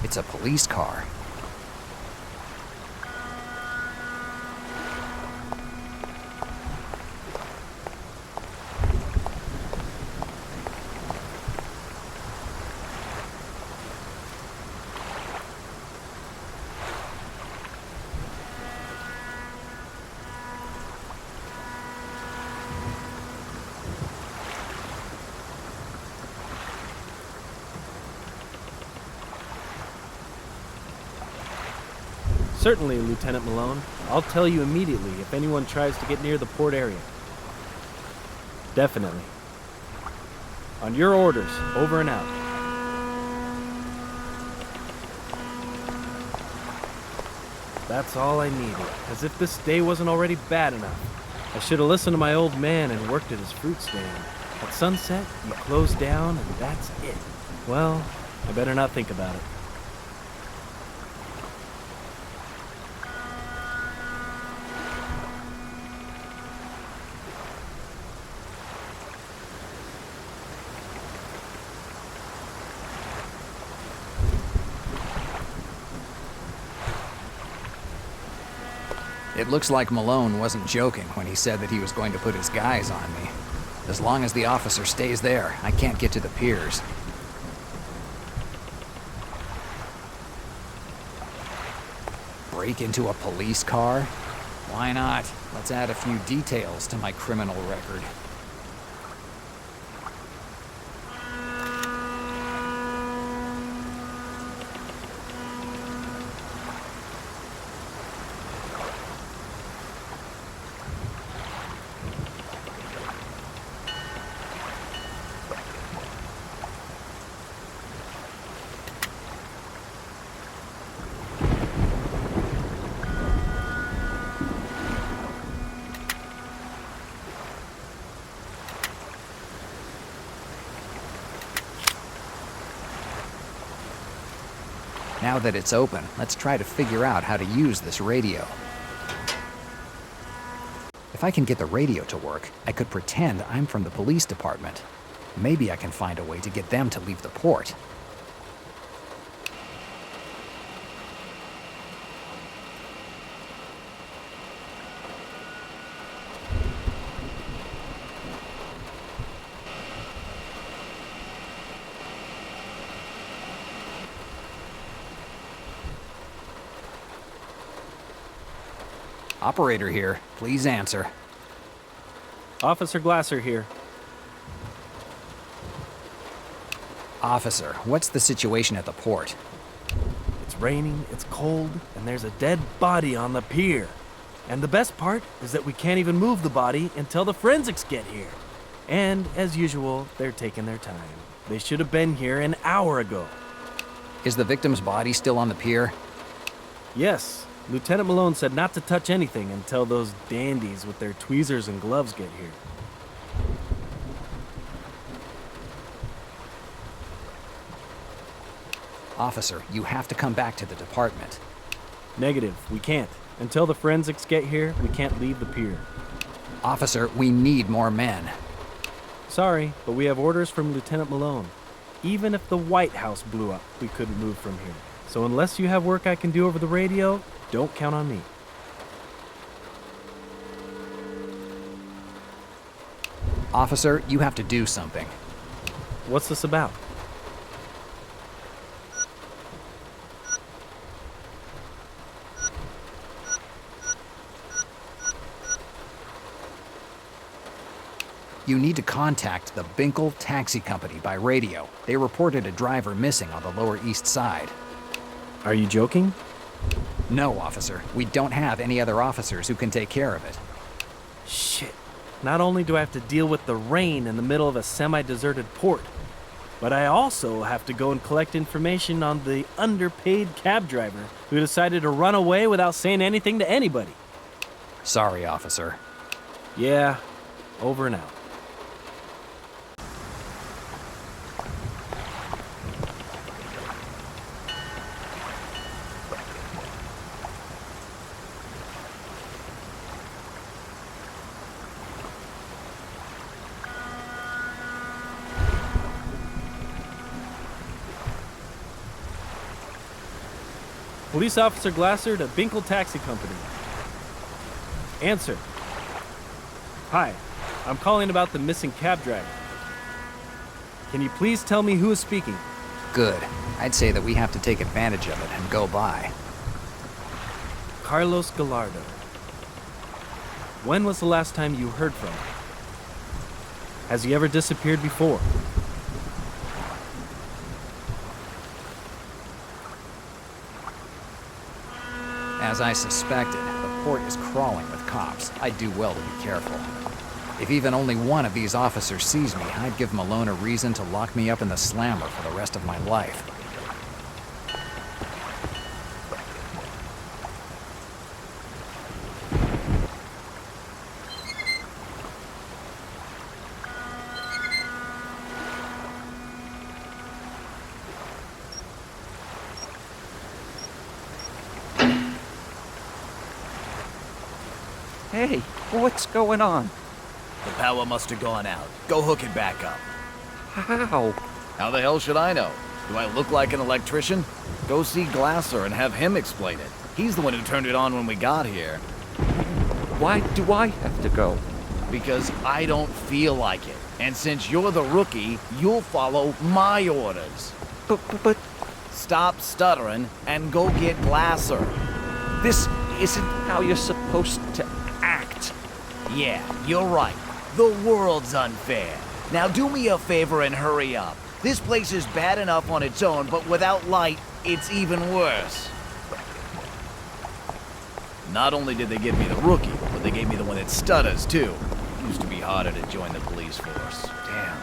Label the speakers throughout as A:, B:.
A: It's a police car.
B: Certainly, Lieutenant Malone. I'll tell you immediately if anyone tries to get near the port area. Definitely. On your orders, over and out. That's all I needed, as if this day wasn't already bad enough. I should have listened to my old man and worked at his fruit stand. At sunset, you close down and that's it. Well, I better not think about it.
A: It looks like Malone wasn't joking when he said that he was going to put his guys on me. As long as the officer stays there, I can't get to the piers. Break into a police car? Why not? Let's add a few details to my criminal record. Now that it's open, let's try to figure out how to use this radio. If I can get the radio to work, I could pretend I'm from the police department. Maybe I can find a way to get them to leave the port. Operator here, please answer.
B: Officer Glasser here.
A: Officer, what's the situation at the port?
B: It's raining, it's cold, and there's a dead body on the pier. And the best part is that we can't even move the body until the forensics get here. And, as usual, they're taking their time. They should have been here an hour ago.
A: Is the victim's body still on the pier?
B: Yes. Lieutenant Malone said not to touch anything until those dandies with their tweezers and gloves get here.
A: Officer, you have to come back to the department.
B: Negative, we can't. Until the forensics get here, we can't leave the pier.
A: Officer, we need more men.
B: Sorry, but we have orders from Lieutenant Malone. Even if the White House blew up, we couldn't move from here. So unless you have work I can do over the radio, don't count on me.
A: Officer, you have to do something.
B: What's this about?
A: You need to contact the Binkle Taxi Company by radio. They reported a driver missing on the Lower East Side.
B: Are you joking?
A: No, officer. We don't have any other officers who can take care of it.
B: Shit. Not only do I have to deal with the rain in the middle of a semi-deserted port, but I also have to go and collect information on the underpaid cab driver who decided to run away without saying anything to anybody.
A: Sorry, officer.
B: Yeah, over and out. Police Officer Glasser to Binkle Taxi Company. Answer. Hi, I'm calling about the missing cab driver. Can you please tell me who is speaking?
A: Good. I'd say that we have to take advantage of it and go by.
B: Carlos Gallardo. When was the last time you heard from him? Has he ever disappeared before?
A: As I suspected, the port is crawling with cops. I'd do well to be careful. If even only one of these officers sees me, I'd give Malone a reason to lock me up in the slammer for the rest of my life.
C: Hey, what's going on?
D: The power must have gone out. Go hook it back up.
C: How?
D: How the hell should I know? Do I look like an electrician? Go see Glasser and have him explain it. He's the one who turned it on when we got here.
C: Why do I have to go?
D: Because I don't feel like it. And since you're the rookie, you'll follow my orders.
C: But...
D: Stop stuttering and go get Glasser.
C: This isn't how you're supposed to act.
D: Yeah, you're right. The world's unfair. Now do me a favor and hurry up. This place is bad enough on its own, but without light, it's even worse. Not only did they give me the rookie, but they gave me the one that stutters, too. Used to be harder to join the police force. Damn.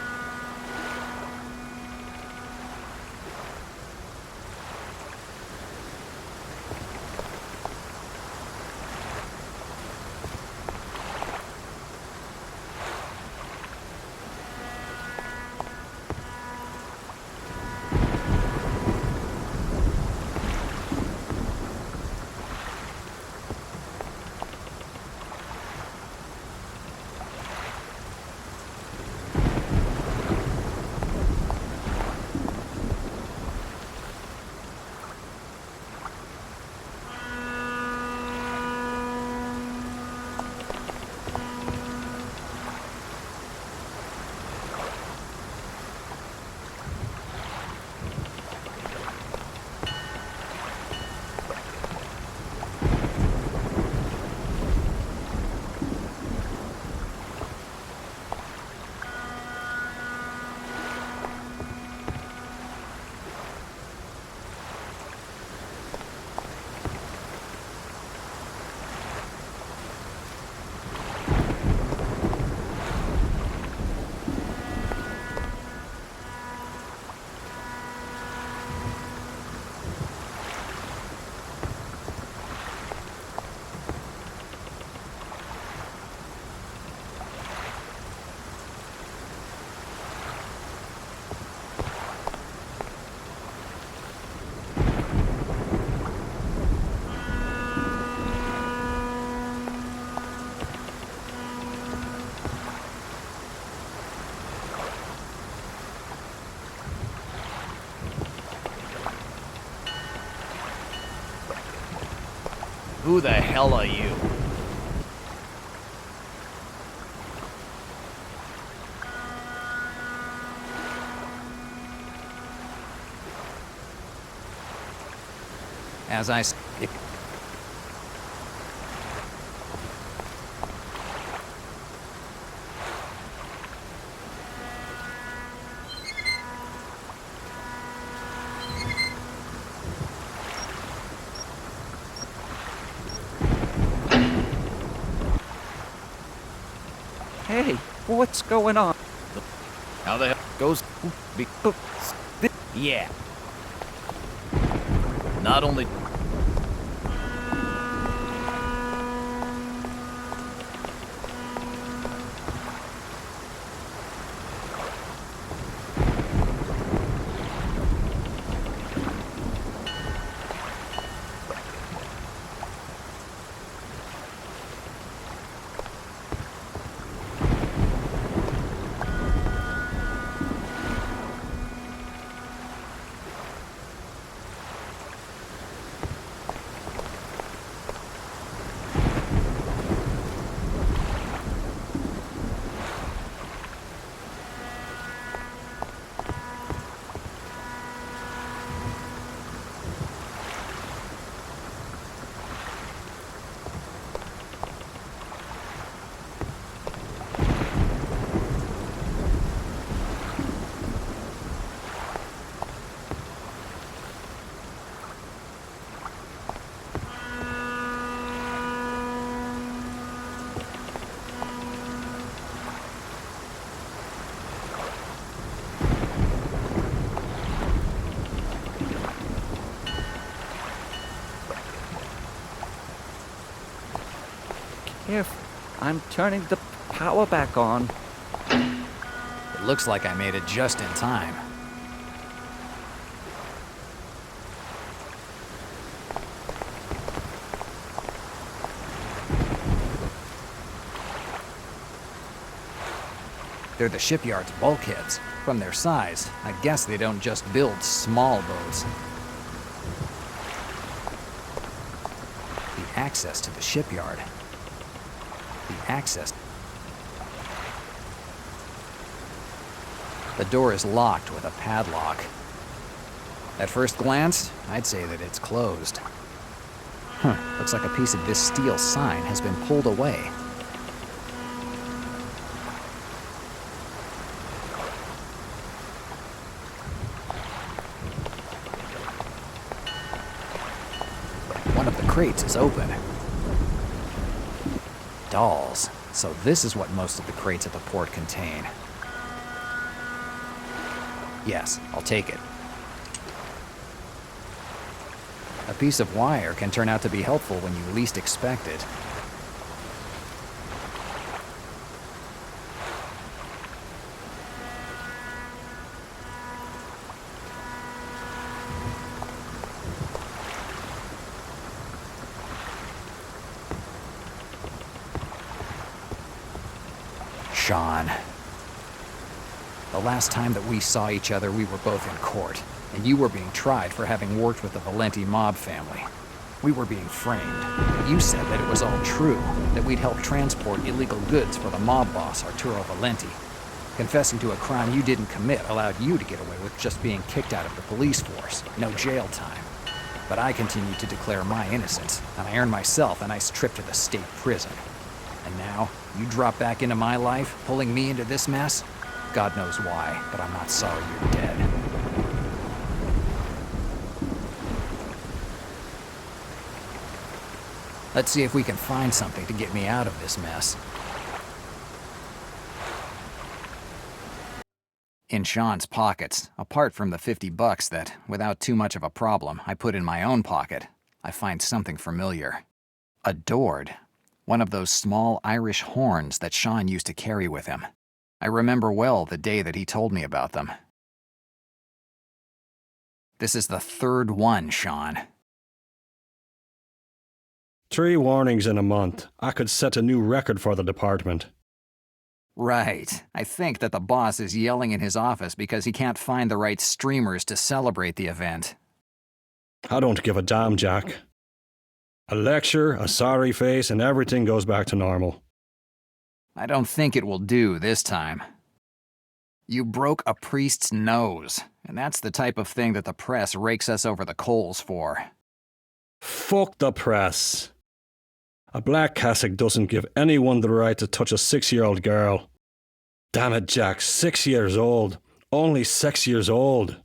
D: Who the hell are you?
A: As I...
C: Hey, what's going on?
D: How the hell goes... Yeah. Not only...
C: if I'm turning the power back on.
A: It looks like I made it just in time. They're the shipyard's bulkheads. From their size, I guess they don't just build small boats. The access to the shipyard. The access. The door is locked with a padlock. At first glance, I'd say that it's closed. Looks like a piece of this steel sign has been pulled away. One of the crates is open. Dolls. So this is what most of the crates at the port contain. Yes, I'll take it. A piece of wire can turn out to be helpful when you least expect it. Sean. The last time that we saw each other, we were both in court, and you were being tried for having worked with the Valenti mob family. We were being framed, but you said that it was all true, that we'd helped transport illegal goods for the mob boss, Arturo Valenti. Confessing to a crime you didn't commit allowed you to get away with just being kicked out of the police force, no jail time. But I continued to declare my innocence, and I earned myself a nice trip to the state prison. And now, you drop back into my life, pulling me into this mess? God knows why, but I'm not sorry you're dead. Let's see if we can find something to get me out of this mess. In Sean's pockets, apart from the $50 that, without too much of a problem, I put in my own pocket, I find something familiar. A dord. One of those small Irish horns that Sean used to carry with him. I remember well the day that he told me about them. This is the third one, Sean.
E: 3 warnings in a month. I could set a new record for the department.
A: Right. I think that the boss is yelling in his office because he can't find the right streamers to celebrate the event.
E: I don't give a damn, Jack. A lecture, a sorry face, and everything goes back to normal.
A: I don't think it will do this time. You broke a priest's nose, and that's the type of thing that the press rakes us over the coals for.
E: Fuck the press. A black cassock doesn't give anyone the right to touch a 6-year-old girl. Damn it, Jack, 6 years old. Only 6 years old.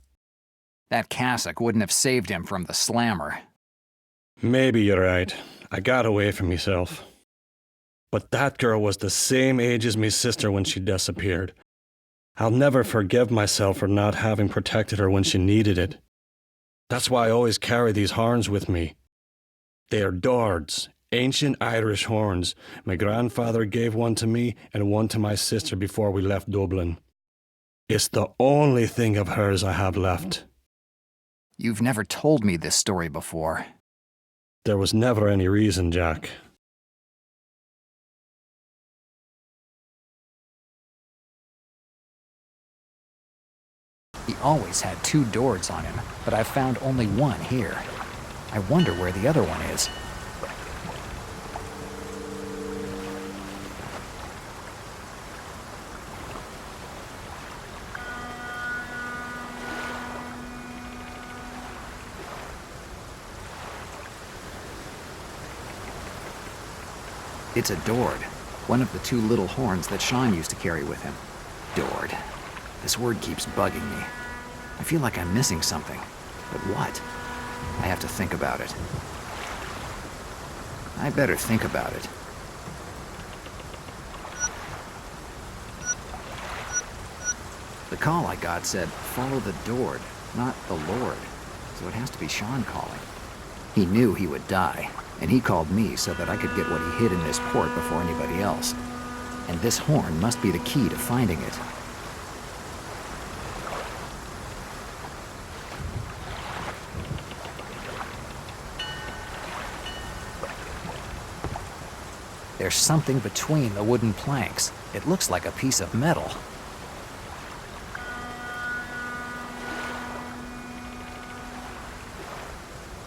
A: That cassock wouldn't have saved him from the slammer.
E: Maybe you're right. I got away from myself. But that girl was the same age as me sister when she disappeared. I'll never forgive myself for not having protected her when she needed it. That's why I always carry these horns with me. They are dords, ancient Irish horns. My grandfather gave one to me and one to my sister before we left Dublin. It's the only thing of hers I have left.
A: You've never told me this story before.
E: There was never any reason, Jack.
A: He always had 2 dords on him, but I've found only one here. I wonder where the other one is. It's a dord, one of the 2 little horns that Sean used to carry with him. Dord. This word keeps bugging me. I feel like I'm missing something. But what? I have to think about it. I better think about it. The call I got said, follow the dord, not the Lord. So it has to be Sean calling. He knew he would die. and he called me so that I could get what he hid in this port before anybody else. And this horn must be the key to finding it. There's something between the wooden planks. It looks like a piece of metal.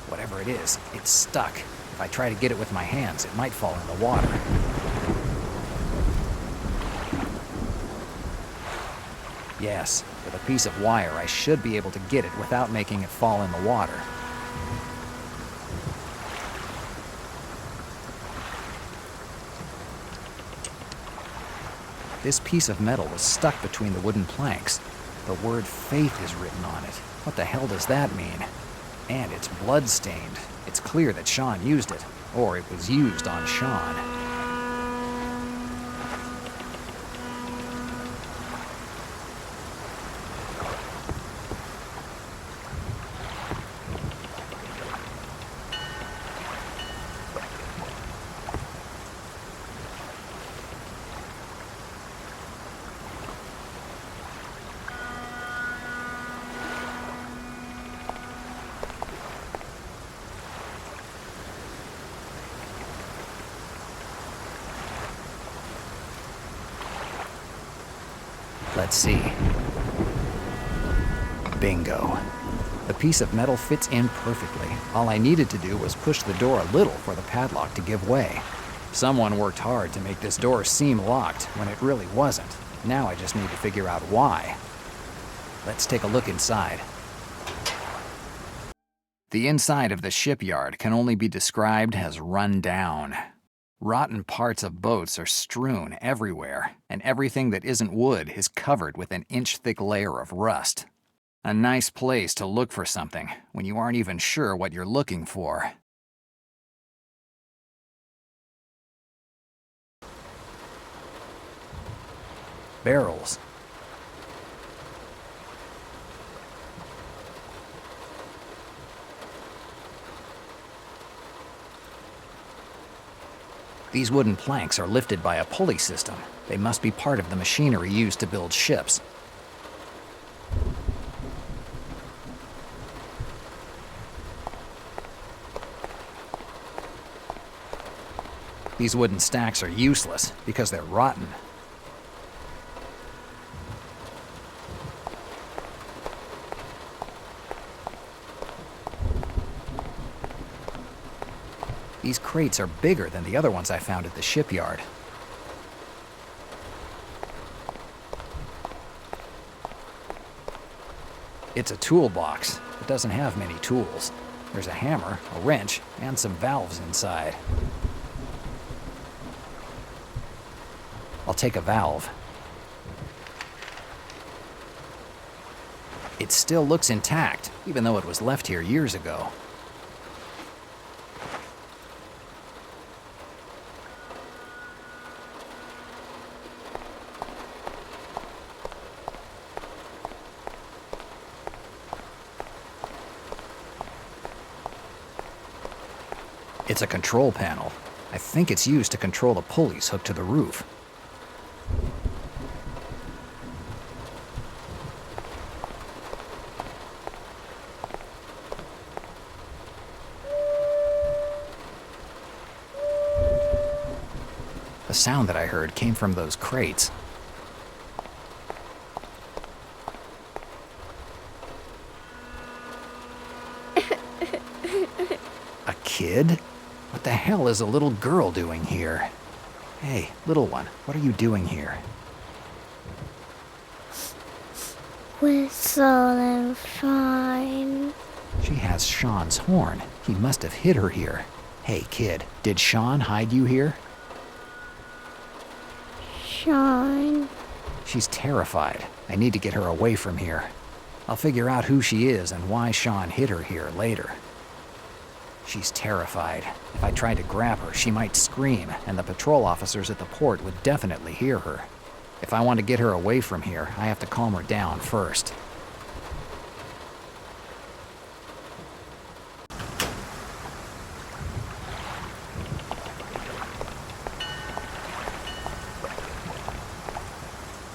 A: Whatever it is, it's stuck. If I try to get it with my hands, it might fall in the water. Yes, with a piece of wire, I should be able to get it without making it fall in the water. This piece of metal was stuck between the wooden planks. The word faith is written on it. What the hell does that mean? And it's blood-stained. It's clear that Sean used it, or it was used on Sean. Let's see. Bingo. The piece of metal fits in perfectly. All I needed to do was push the door a little for the padlock to give way. Someone worked hard to make this door seem locked when it really wasn't. Now I just need to figure out why. Let's take a look inside. The inside of the shipyard can only be described as run down. Rotten parts of boats are strewn everywhere, and everything that isn't wood is covered with an inch-thick layer of rust. A nice place to look for something when you aren't even sure what you're looking for. Barrels. These wooden planks are lifted by a pulley system. They must be part of the machinery used to build ships. These wooden stacks are useless because they're rotten. These crates are bigger than the other ones I found at the shipyard. It's a toolbox. It doesn't have many tools. There's a hammer, a wrench, and some valves inside. I'll take a valve. It still looks intact, even though it was left here years ago. It's a control panel. I think it's used to control the pulleys hooked to the roof. The sound that I heard came from those crates. A kid? What the hell is a little girl doing here? Hey, little one, what are you doing here?
F: Whistle and fine.
A: She has Sean's horn. He must have hid her here. Hey, kid, did Sean hide you here?
F: Sean.
A: She's terrified. I need to get her away from here. I'll figure out who she is and why Sean hid her here later. She's terrified. If I tried to grab her, she might scream, and the patrol officers at the port would definitely hear her. If I want to get her away from here, I have to calm her down first.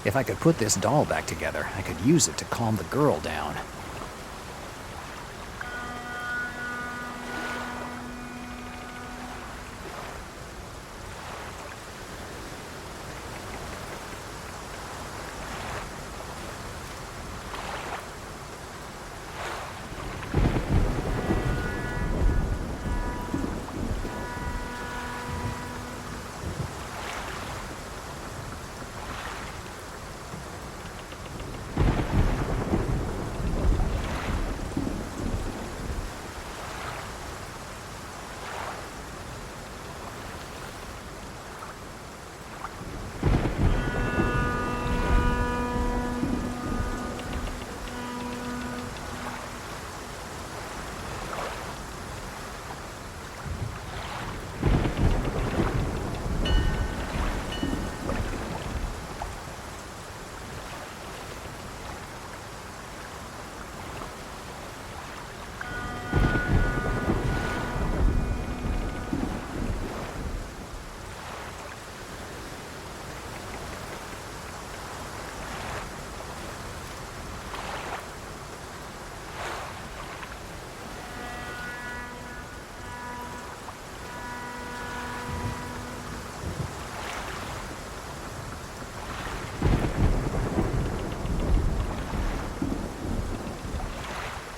A: If I could put this doll back together, I could use it to calm the girl down.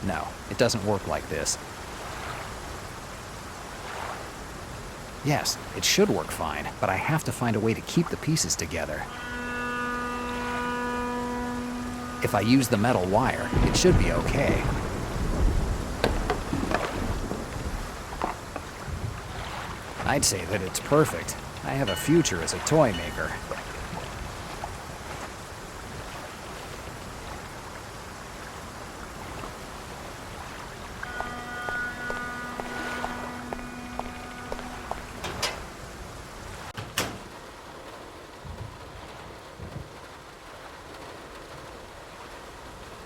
A: No, it doesn't work like this. Yes, it should work fine, but I have to find a way to keep the pieces together. If I use the metal wire, it should be okay. I'd say that it's perfect. I have a future as a toy maker.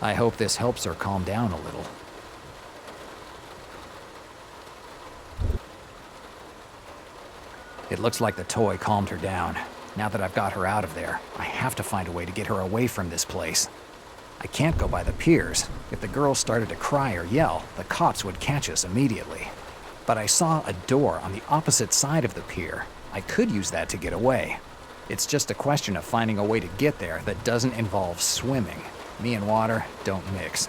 A: I hope this helps her calm down a little. It looks like the toy calmed her down. Now that I've got her out of there, I have to find a way to get her away from this place. I can't go by the piers. If the girl started to cry or yell, the cops would catch us immediately. But I saw a door on the opposite side of the pier. I could use that to get away. It's just a question of finding a way to get there that doesn't involve swimming. Me and water don't mix.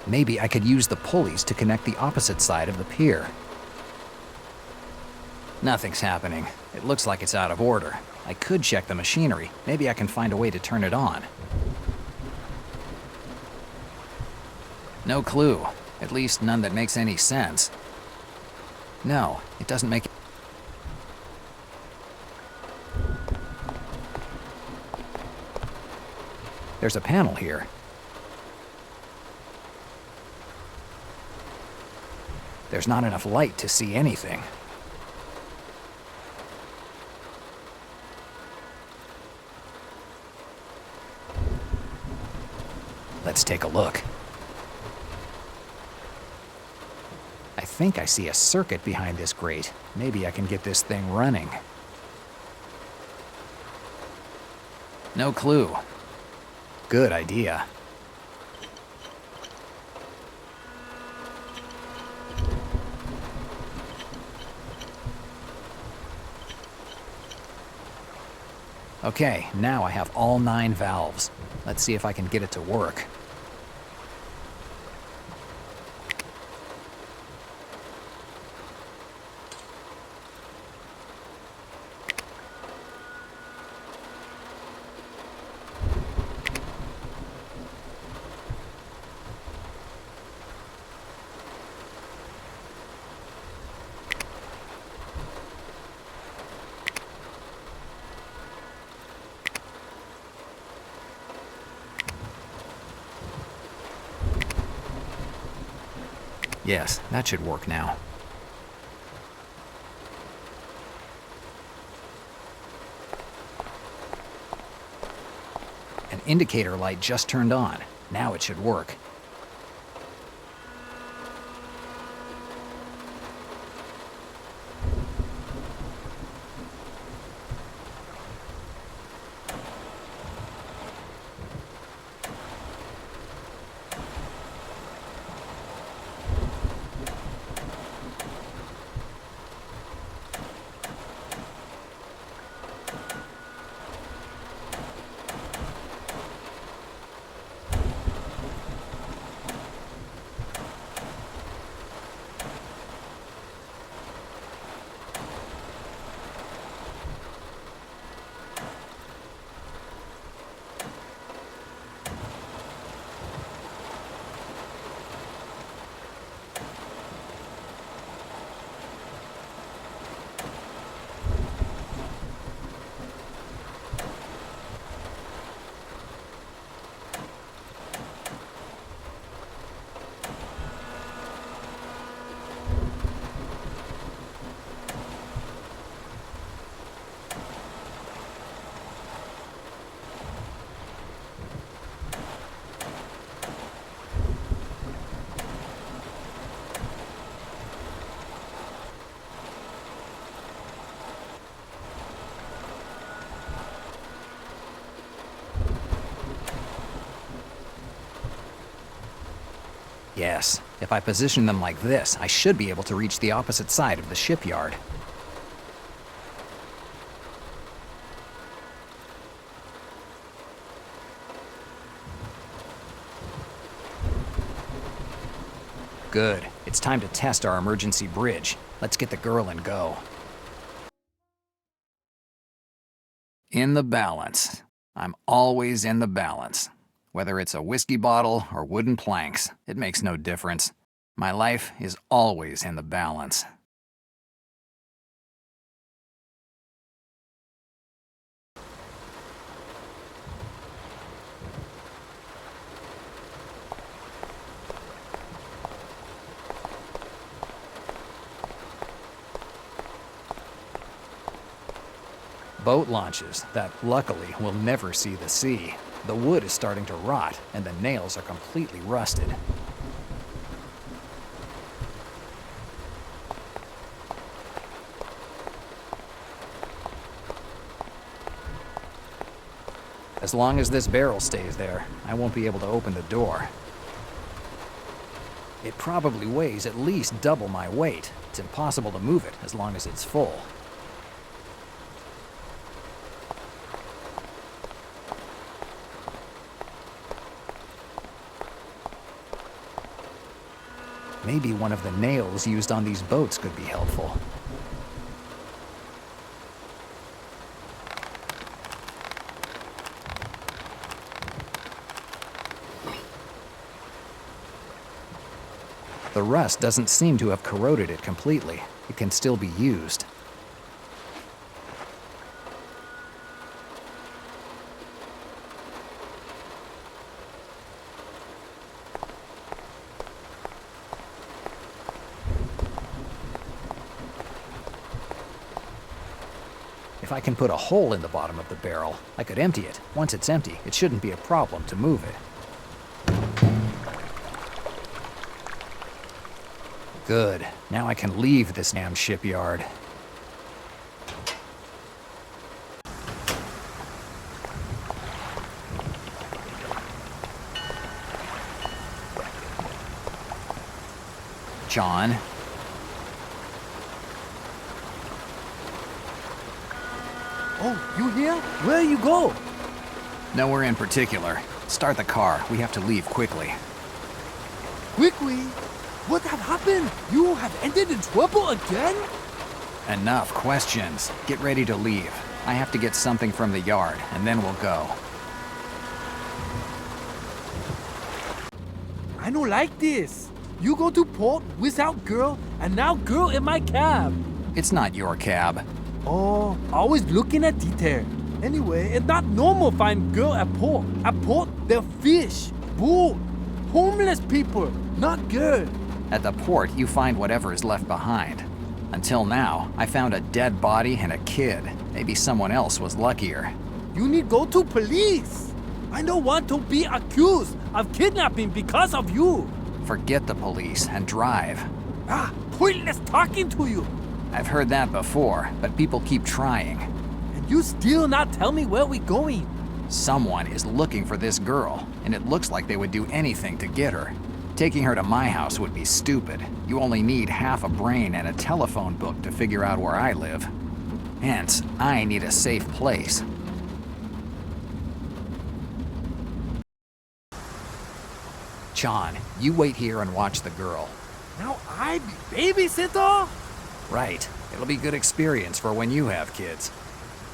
A: Maybe I could use the pulleys to connect the opposite side of the pier. Nothing's happening. It looks like it's out of order. I could check the machinery. Maybe I can find a way to turn it on. No clue. At least none that makes any sense. No, it doesn't make... There's a panel here. There's not enough light to see anything. Let's take a look. I think I see a circuit behind this grate. Maybe I can get this thing running. No clue. Good idea. Okay, now I have all 9 valves. Let's see if I can get it to work. Yes, that should work now. And indicator light just turned on. Now it should work. Yes, if I position them like this, I should be able to reach the opposite side of the shipyard. Good. It's time to test our emergency bridge. Let's get the girl and go. In the balance. I'm always in the balance. Whether it's a whiskey bottle or wooden planks, it makes no difference. My life is always in the balance. Boat launches that, luckily, will never see the sea. The wood is starting to rot, and the nails are completely rusted. As long as this barrel stays there, I won't be able to open the door. It probably weighs at least double my weight. It's impossible to move it as long as it's full. Maybe one of the nails used on these boats could be helpful. The rust doesn't seem to have corroded it completely. It can still be used. If I can put a hole in the bottom of the barrel, I could empty it. Once it's empty, it shouldn't be a problem to move it. Good. Now I can leave this damn shipyard. John?
B: Oh, you here? Where you go?
A: Nowhere in particular. Start the car. We have to leave quickly.
B: Quickly? What have happened? You have ended in trouble again?
A: Enough questions. Get ready to leave. I have to get something from the yard, and then we'll go.
B: I don't like this. You go to port without girl, and now girl in my cab.
A: It's not your cab.
B: Oh, always looking at detail. Anyway, it's not normal find girl at port. At port, they're fish, bull, homeless people, not girl.
A: At the port, you find whatever is left behind. Until now, I found a dead body and a kid. Maybe someone else was luckier.
B: You need go to police. I don't want to be accused of kidnapping because of you.
A: Forget the police and drive.
B: Pointless talking to you.
A: I've heard that before, but people keep trying.
B: And you still not tell me where we going.
A: Someone is looking for this girl, and it looks like they would do anything to get her. Taking her to my house would be stupid. You only need half a brain and a telephone book to figure out where I live. Hence, I need a safe place. John, you wait here and watch the girl.
B: Now I be babysitter?
A: Right. It'll be good experience for when you have kids.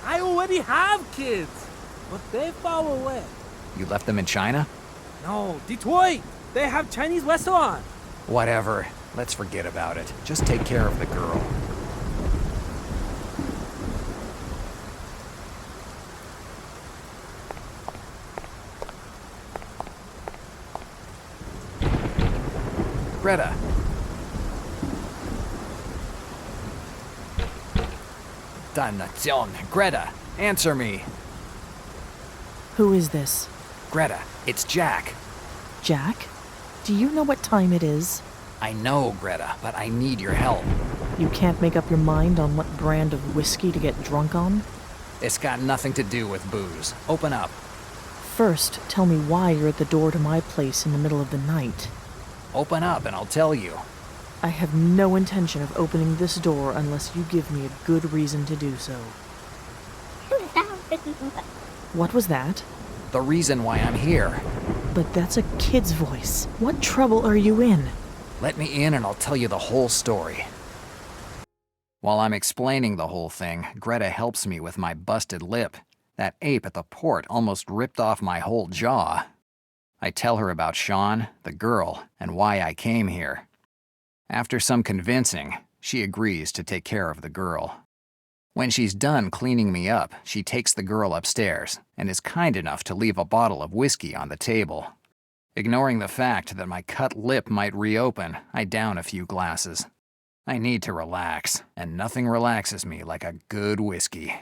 B: I already have kids, but they far away.
A: You left them in China?
B: No, Detroit. They have Chinese restaurant.
A: Whatever. Let's forget about it. Just take care of the girl. Greta. Damnation. Greta, answer me.
G: Who is this?
A: Greta, it's Jack.
G: Jack? Do you know what time it is?
A: I know, Greta, but I need your help.
G: You can't make up your mind on what brand of whiskey to get drunk on?
A: It's got nothing to do with booze. Open up.
G: First, tell me why you're at the door to my place in the middle of the night.
A: Open up and I'll tell you.
G: I have no intention of opening this door unless you give me a good reason to do so. What was that?
A: The reason why I'm here.
G: But that's a kid's voice. What trouble are you in?
A: Let me in and I'll tell you the whole story. While I'm explaining the whole thing, Greta helps me with my busted lip. That ape at the port almost ripped off my whole jaw. I tell her about Sean, the girl, and why I came here. After some convincing, she agrees to take care of the girl. When she's done cleaning me up, she takes the girl upstairs and is kind enough to leave a bottle of whiskey on the table. Ignoring the fact that my cut lip might reopen, I down a few glasses. I need to relax, and nothing relaxes me like a good whiskey.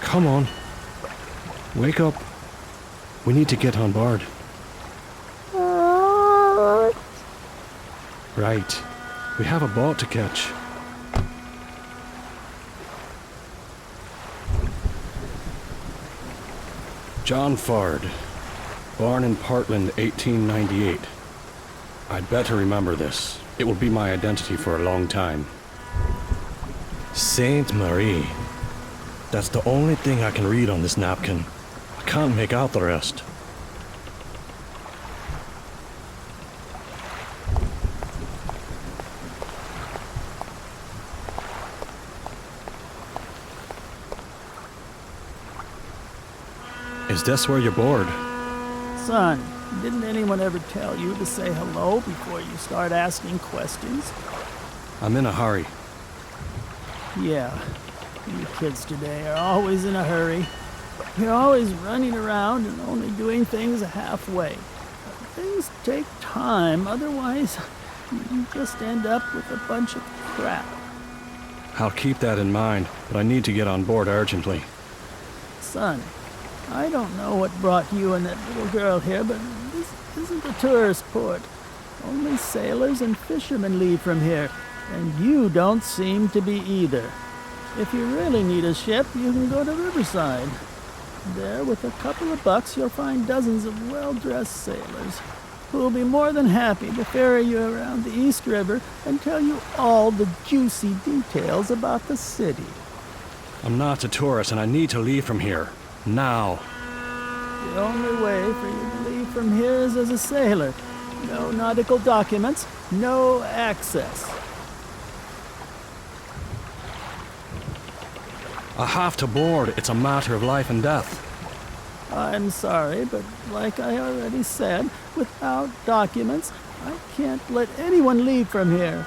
E: Come on. Wake up. We need to get on board. Right. We have a boat to catch. John Ford, born in Portland, 1898. I'd better remember this. It will be my identity for a long time. Sainte Marie. That's the only thing I can read on this napkin. I can't make out the rest. Is this where you're bored?
H: Son, didn't anyone ever tell you to say hello before you start asking questions?
E: I'm in a hurry.
H: Yeah, you kids today are always in a hurry. You're always running around and only doing things halfway. Things take time, otherwise you just end up with a bunch of crap.
E: I'll keep that in mind, but I need to get on board urgently.
H: Son, I don't know what brought you and that little girl here, but this isn't a tourist port. Only sailors and fishermen leave from here, and you don't seem to be either. If you really need a ship, you can go to Riverside. There, with a couple of bucks, you'll find dozens of well-dressed sailors who will be more than happy to ferry you around the East River and tell you all the juicy details about the city.
E: I'm not a tourist and I need to leave from here. Now.
H: The only way for you to leave from here is as a sailor. No nautical documents, no access.
E: I have to board. It's a matter of life and death.
H: I'm sorry, but like I already said, without documents, I can't let anyone leave from here.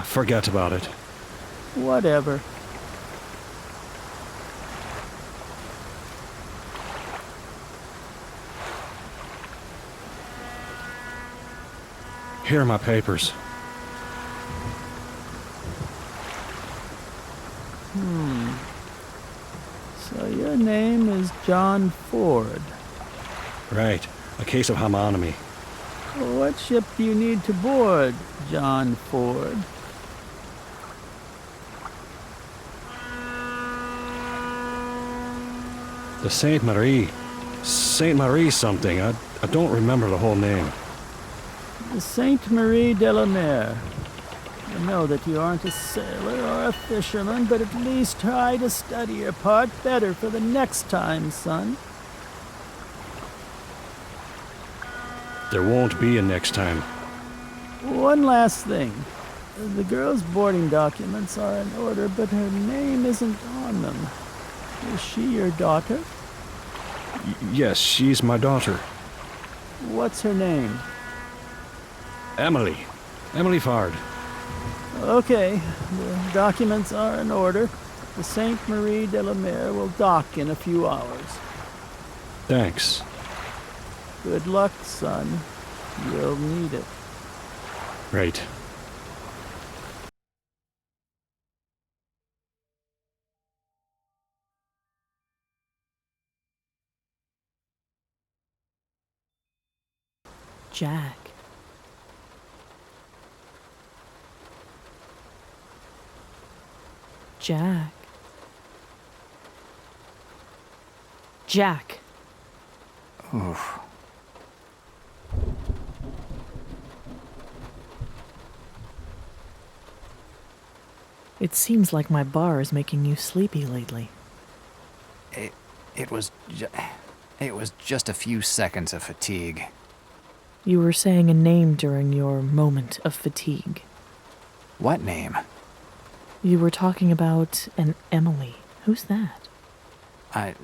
E: Forget about it.
H: Whatever.
E: Here are my papers.
H: So your name is John Ford.
E: Right. A case of homonymity.
H: What ship do you need to board, John Ford?
E: The Saint Marie. Saint Marie something. I don't remember the whole name.
H: The Sainte Marie de la Mer. I know that you aren't a sailor or a fisherman, but at least try to study your part better for the next time, son.
E: There won't be a next time.
H: One last thing. The girl's boarding documents are in order, but her name isn't on them. Is she your daughter?
E: Yes, she's my daughter.
H: What's her name?
E: Emily. Emily Fard.
H: Okay, the documents are in order. The Sainte Marie de la Mer will dock in a few hours.
E: Thanks.
H: Good luck, son. You'll need it.
E: Right.
G: Jack. Jack. Jack.
A: Oof.
G: It seems like my bar is making you sleepy lately.
A: It was just a few seconds of fatigue.
G: You were saying a name during your moment of fatigue.
A: What name?
G: You were talking about an Emily. Who's that?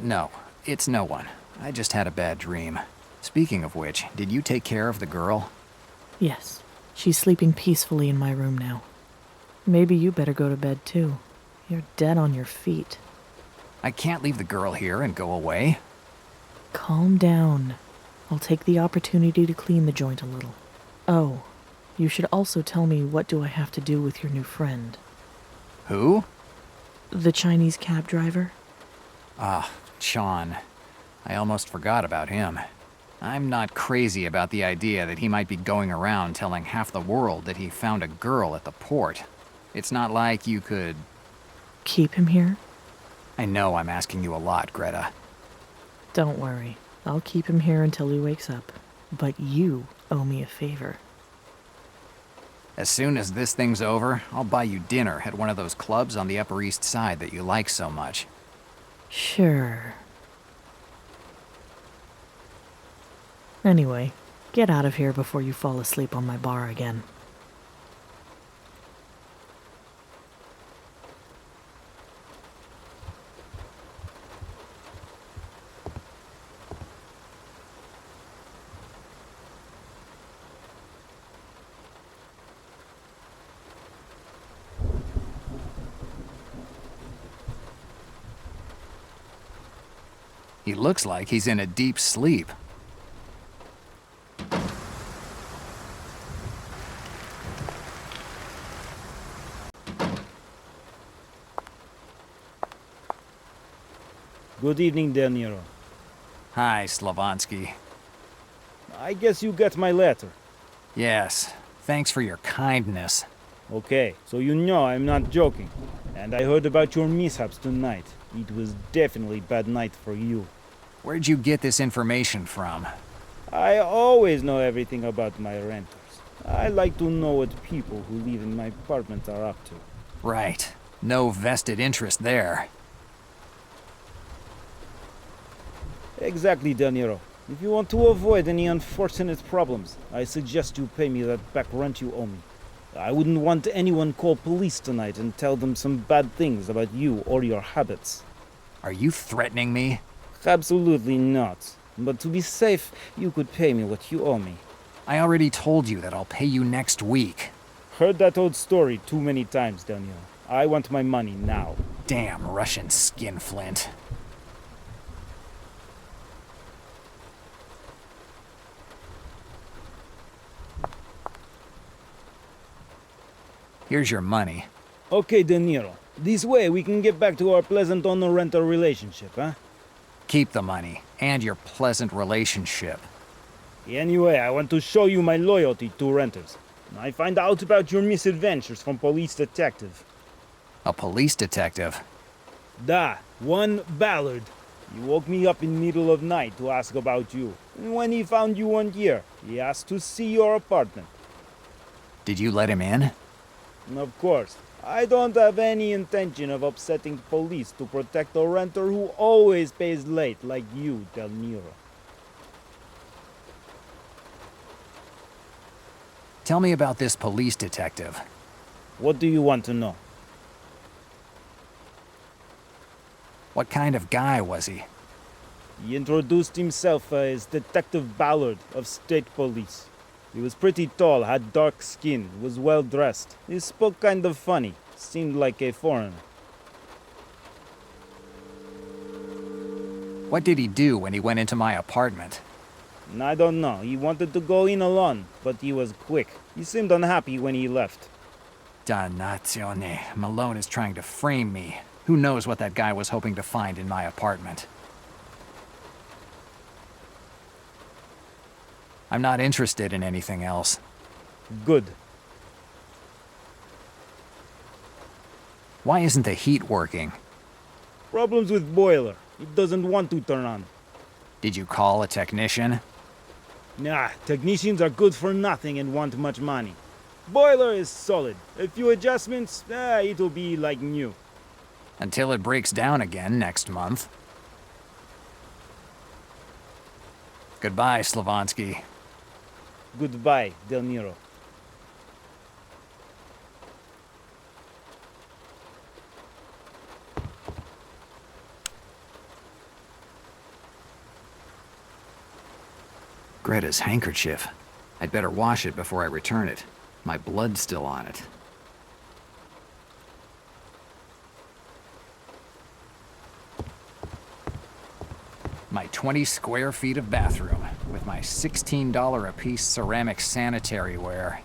A: No, it's no one. I just had a bad dream. Speaking of which, did you take care of the girl?
G: Yes. She's sleeping peacefully in my room now. Maybe you better go to bed too. You're dead on your feet.
A: I can't leave the girl here and go away.
G: Calm down. I'll take the opportunity to clean the joint a little. Oh, you should also tell me what do I have to do with your new friend.
A: Who?
G: The Chinese cab driver?
A: Ah, Sean. I almost forgot about him. I'm not crazy about the idea that he might be going around telling half the world that he found a girl at the port. It's not like you could...
G: Keep him here?
A: I know I'm asking you a lot, Greta.
G: Don't worry. I'll keep him here until he wakes up. But you owe me a favor.
A: As soon as this thing's over, I'll buy you dinner at one of those clubs on the Upper East Side that you like so much.
G: Sure. Anyway, get out of here before you fall asleep on my bar again.
A: He looks like he's in a deep sleep.
I: Good evening, Del Nero.
A: Hi, Slavonsky.
I: I guess you got my letter.
A: Yes, thanks for your kindness.
I: Okay, so you know I'm not joking. And I heard about your mishaps tonight. It was definitely a bad night for you.
A: Where'd you get this information from?
I: I always know everything about my renters. I like to know what people who live in my apartment are up to.
A: Right. No vested interest there.
I: Exactly, Del Nero. If you want to avoid any unfortunate problems, I suggest you pay me that back rent you owe me. I wouldn't want anyone call police tonight and tell them some bad things about you or your habits.
A: Are you threatening me?
I: Absolutely not. But to be safe, you could pay me what you owe me.
A: I already told you that I'll pay you next week.
I: Heard that old story too many times, Del Nero. I want my money now.
A: Damn Russian skinflint. Here's your money.
I: Okay, De Niro. This way we can get back to our pleasant owner-renter relationship, huh?
A: Keep the money and your pleasant relationship.
I: Anyway, I want to show you my loyalty to renters. I find out about your misadventures from police detective.
A: A police detective?
I: Da, one Ballard. He woke me up in middle of night to ask about you. And when he found you one year, he asked to see your apartment.
A: Did you let him in?
I: Of course. I don't have any intention of upsetting police to protect a renter who always pays late like you, Del Nero.
A: Tell me about this police detective.
I: What do you want to know?
A: What kind of guy was he?
I: He introduced himself as Detective Ballard of State Police. He was pretty tall, had dark skin, was well dressed. He spoke kind of funny, seemed like a foreigner.
A: What did he do when he went into my apartment?
I: I don't know. He wanted to go in alone, but he was quick. He seemed unhappy when he left.
A: Dannazione. Malone is trying to frame me. Who knows what that guy was hoping to find in my apartment? I'm not interested in anything else.
I: Good.
A: Why isn't the heat working?
I: Problems with boiler. It doesn't want to turn on.
A: Did you call a technician?
I: Nah, technicians are good for nothing and want much money. Boiler is solid. A few adjustments, it'll be like new.
A: Until it breaks down again next month. Goodbye, Slavonsky.
I: Goodbye, Del Nero.
A: Greta's handkerchief. I'd better wash it before I return it. My blood's still on it. My 20 square feet of bathroom with my $16 a piece ceramic sanitary ware.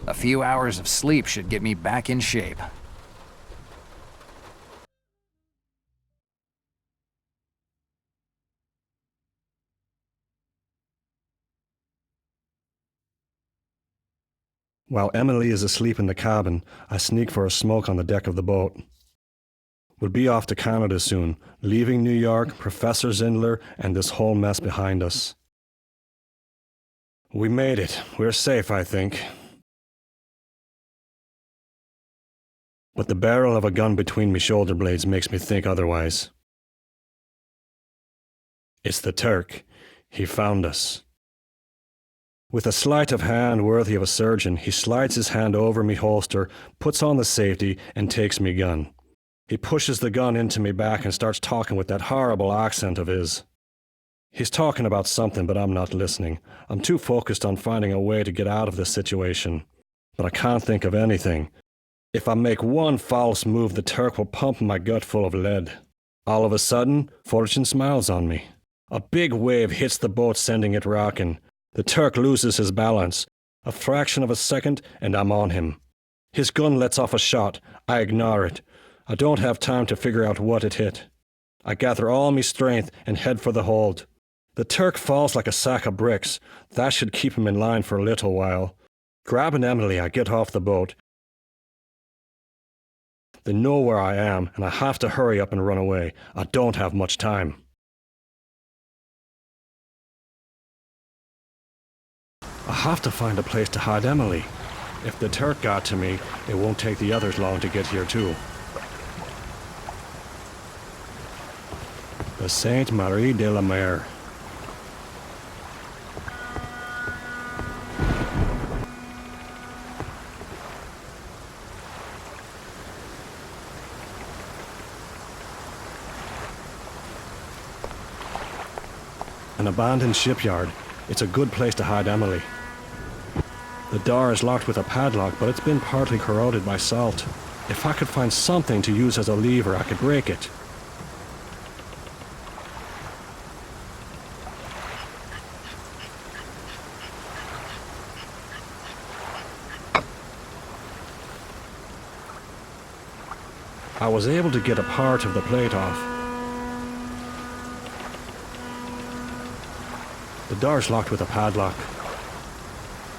A: A few hours of sleep should get me back in shape.
E: While Emily is asleep in the cabin, I sneak for a smoke on the deck of the boat. We'll be off to Canada soon, leaving New York, Professor Zindler, and this whole mess behind us. We made it. We're safe, I think. But the barrel of a gun between me shoulder blades makes me think otherwise. It's the Turk. He found us. With a sleight of hand worthy of a surgeon, he slides his hand over me holster, puts on the safety, and takes me gun. He pushes the gun into me back and starts talking with that horrible accent of his. He's talking about something, but I'm not listening. I'm too focused on finding a way to get out of this situation. But I can't think of anything. If I make one false move, the Turk will pump my gut full of lead. All of a sudden, fortune smiles on me. A big wave hits the boat, sending it rocking. The Turk loses his balance. A fraction of a second, and I'm on him. His gun lets off a shot. I ignore it. I don't have time to figure out what it hit. I gather all my strength and head for the hold. The Turk falls like a sack of bricks. That should keep him in line for a little while. Grabbing Emily, I get off the boat. They know where I am, and I have to hurry up and run away. I don't have much time. I have to find a place to hide Emily. If the Turk got to me, it won't take the others long to get here too. The Sainte Marie de la Mer. An abandoned shipyard. It's a good place to hide Emily. The door is locked with a padlock, but it's been partly corroded by salt. If I could find something to use as a lever, I could break it. I was able to get a part of the plate off. The door's locked with a padlock.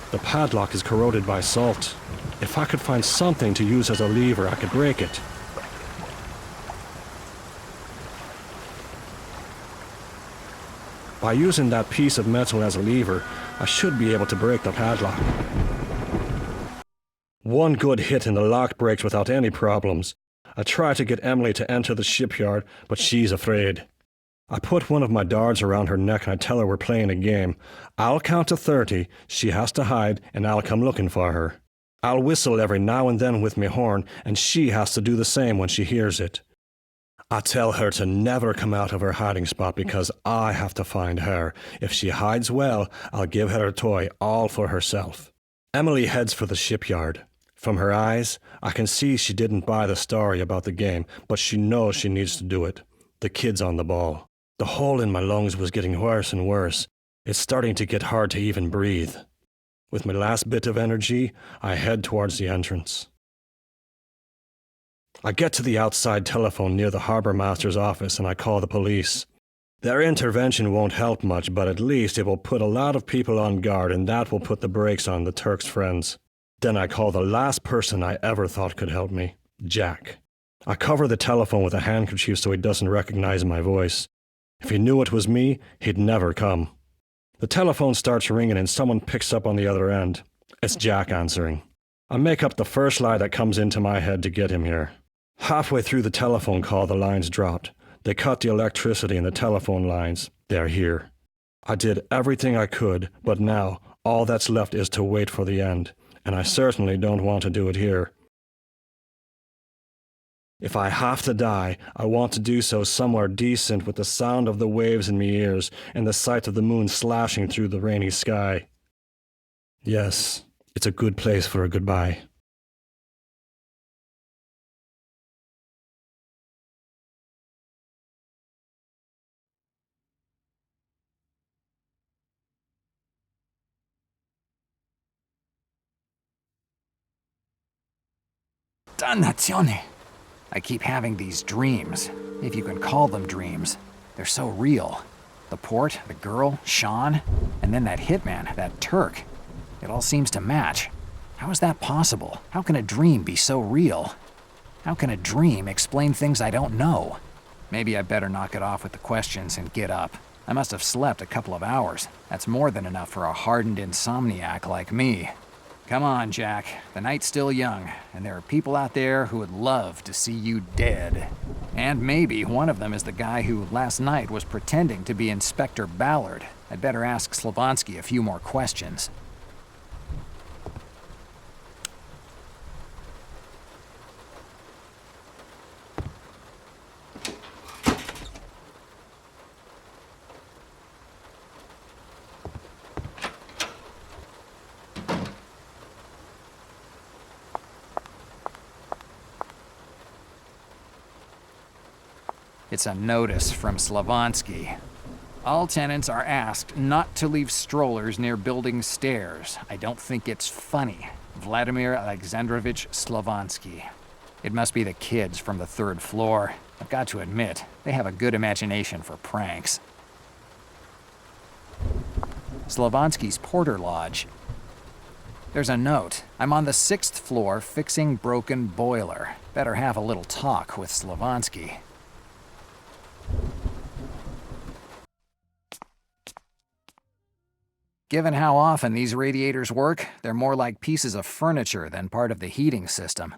E: The padlock is corroded by salt. If I could find something to use as a lever, I could break it. By using that piece of metal as a lever, I should be able to break the padlock. One good hit and the lock breaks without any problems. I try to get Emily to enter the shipyard, but she's afraid. I put one of my darts around her neck and I tell her we're playing a game. I'll count to 30, she has to hide, and I'll come looking for her. I'll whistle every now and then with my horn, and she has to do the same when she hears it. I tell her to never come out of her hiding spot because I have to find her. If she hides well, I'll give her a toy all for herself. Emily heads for the shipyard. From her eyes, I can see she didn't buy the story about the game, but she knows she needs to do it. The kid's on the ball. The hole in my lungs was getting worse and worse. It's starting to get hard to even breathe. With my last bit of energy, I head towards the entrance. I get to the outside telephone near the harbour master's office and I call the police. Their intervention won't help much, but at least it will put a lot of people on guard and that will put the brakes on the Turk's friends. Then I call the last person I ever thought could help me, Jack. I cover the telephone with a handkerchief so he doesn't recognize my voice. If he knew it was me, he'd never come. The telephone starts ringing and someone picks up on the other end. It's Jack answering. I make up the first lie that comes into my head to get him here. Halfway through the telephone call, the lines dropped. They cut the electricity in the telephone lines. They're here. I did everything I could, but now all that's left is to wait for the end. And I certainly don't want to do it here. If I have to die, I want to do so somewhere decent with the sound of the waves in my ears and the sight of the moon slashing through the rainy sky. Yes, it's a good place for a goodbye.
A: Dannazione! I keep having these dreams, if you can call them dreams. They're so real. The port, the girl, Sean, and then that hitman, that Turk. It all seems to match. How is that possible? How can a dream be so real? How can a dream explain things I don't know? Maybe I better knock it off with the questions and get up. I must have slept a couple of hours. That's more than enough for a hardened insomniac like me. Come on, Jack. The night's still young, and there are people out there who would love to see you dead. And maybe one of them is the guy who last night was pretending to be Inspector Ballard. I'd better ask Slavansky a few more questions. It's a notice from Slavansky. All tenants are asked not to leave strollers near building stairs. I don't think it's funny. Vladimir Alexandrovich Slavansky. It must be the kids from the third floor. I've got to admit, they have a good imagination for pranks. Slavansky's Porter Lodge. There's a note. I'm on the 6th floor fixing broken boiler. Better have a little talk with Slavansky. Given how often these radiators work, they're more like pieces of furniture than part of the heating system.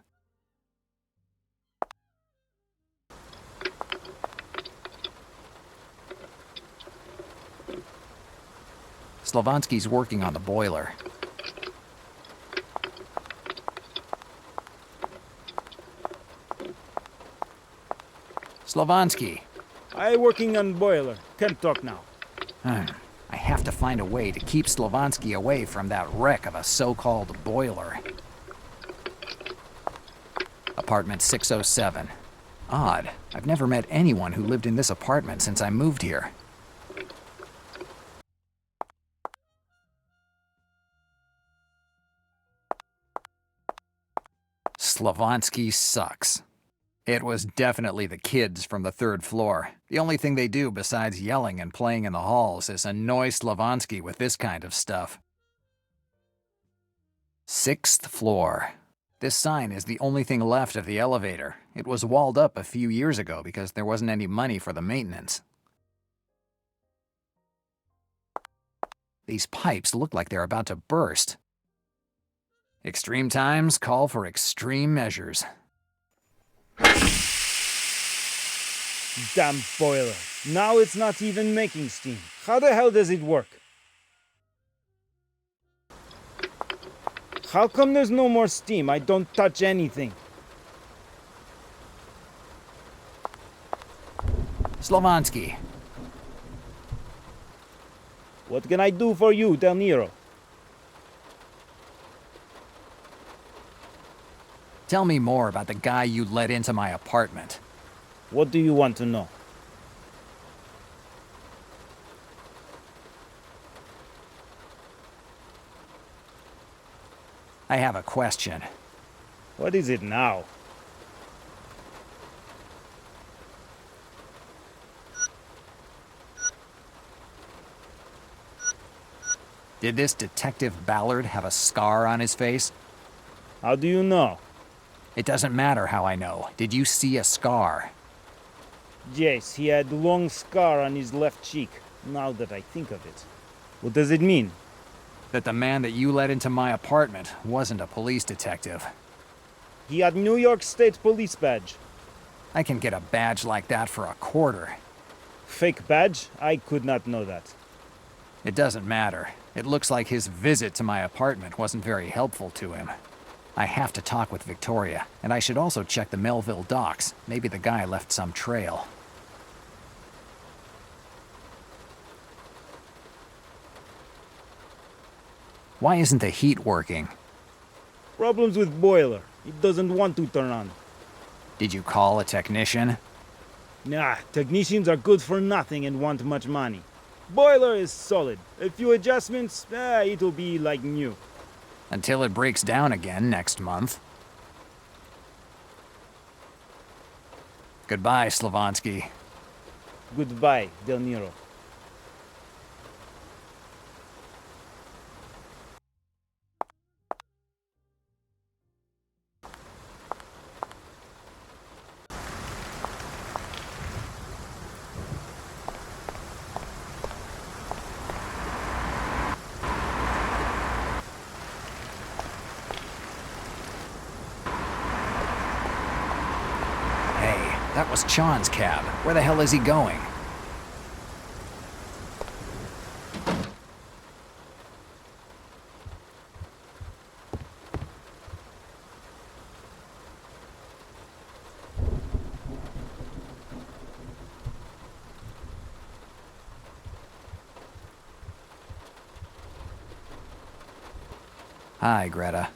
A: Slavansky's working on the boiler. Slavansky.
I: I working on boiler. Can't talk now.
A: I have to find a way to keep Slavonsky away from that wreck of a so-called boiler. Apartment 607. Odd. I've never met anyone who lived in this apartment since I moved here. Slavonsky sucks. It was definitely the kids from the third floor. The only thing they do besides yelling and playing in the halls is annoy Slavonsky with this kind of stuff. 6th floor. This sign is the only thing left of the elevator. It was walled up a few years ago because there wasn't any money for the maintenance. These pipes look like they're about to burst. Extreme times call for extreme measures.
I: Damn boiler. Now it's not even making steam. How the hell does it work? How come there's no more steam? I don't touch anything.
A: Slavonsky.
I: What can I do for you, Del Nero?
A: Tell me more about the guy you let into my apartment.
I: What do you want to know?
A: I have a question.
I: What is it now?
A: Did this Detective Ballard have a scar on his face?
I: How do you know?
A: It doesn't matter how I know. Did you see a scar?
I: Yes, he had a long scar on his left cheek, now that I think of it. What does it mean?
A: That the man that you let into my apartment wasn't a police detective.
I: He had New York State Police badge.
A: I can get a badge like that for $1.
I: Fake badge? I could not know that.
A: It doesn't matter. It looks like his visit to my apartment wasn't very helpful to him. I have to talk with Victoria, and I should also check the Melville docks. Maybe the guy left some trail. Why isn't the heat working?
I: Problems with boiler. It doesn't want to turn on.
A: Did you call a technician?
I: Nah, technicians are good for nothing and want much money. Boiler is solid. A few adjustments, it'll be like new.
A: Until it breaks down again next month. Goodbye, Slavonsky.
I: Goodbye, Del Nero.
A: That was Chan's cab. Where the hell is he going? Hi, Greta.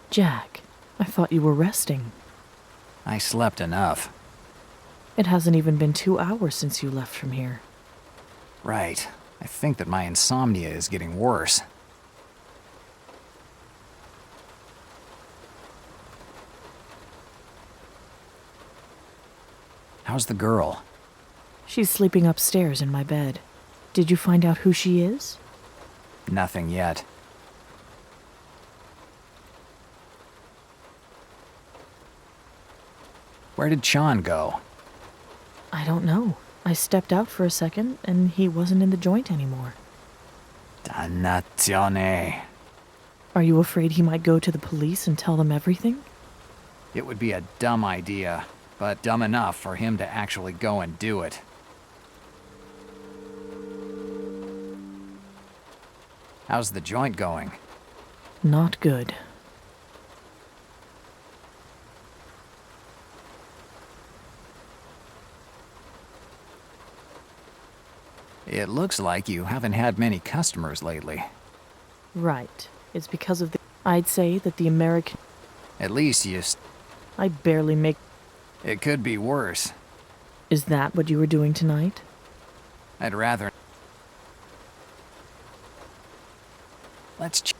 G: Jack, I thought you were resting.
A: I slept enough.
G: It hasn't even been 2 hours since you left from here.
A: Right. I think that my insomnia is getting worse. How's the girl?
G: She's sleeping upstairs in my bed. Did you find out who she is?
A: Nothing yet. Where did Chan go?
G: I don't know. I stepped out for a second, and he wasn't in the joint anymore.
A: Dannazione.
G: Are you afraid he might go to the police and tell them everything?
A: It would be a dumb idea, but dumb enough for him to actually go and do it. How's the joint going?
G: Not good.
A: It looks like you haven't had many customers lately.
G: Right. It's because of the... I'd say that the American...
A: At least
G: I barely make...
A: It could be worse.
G: Is that what you were doing tonight?
A: I'd rather... Let's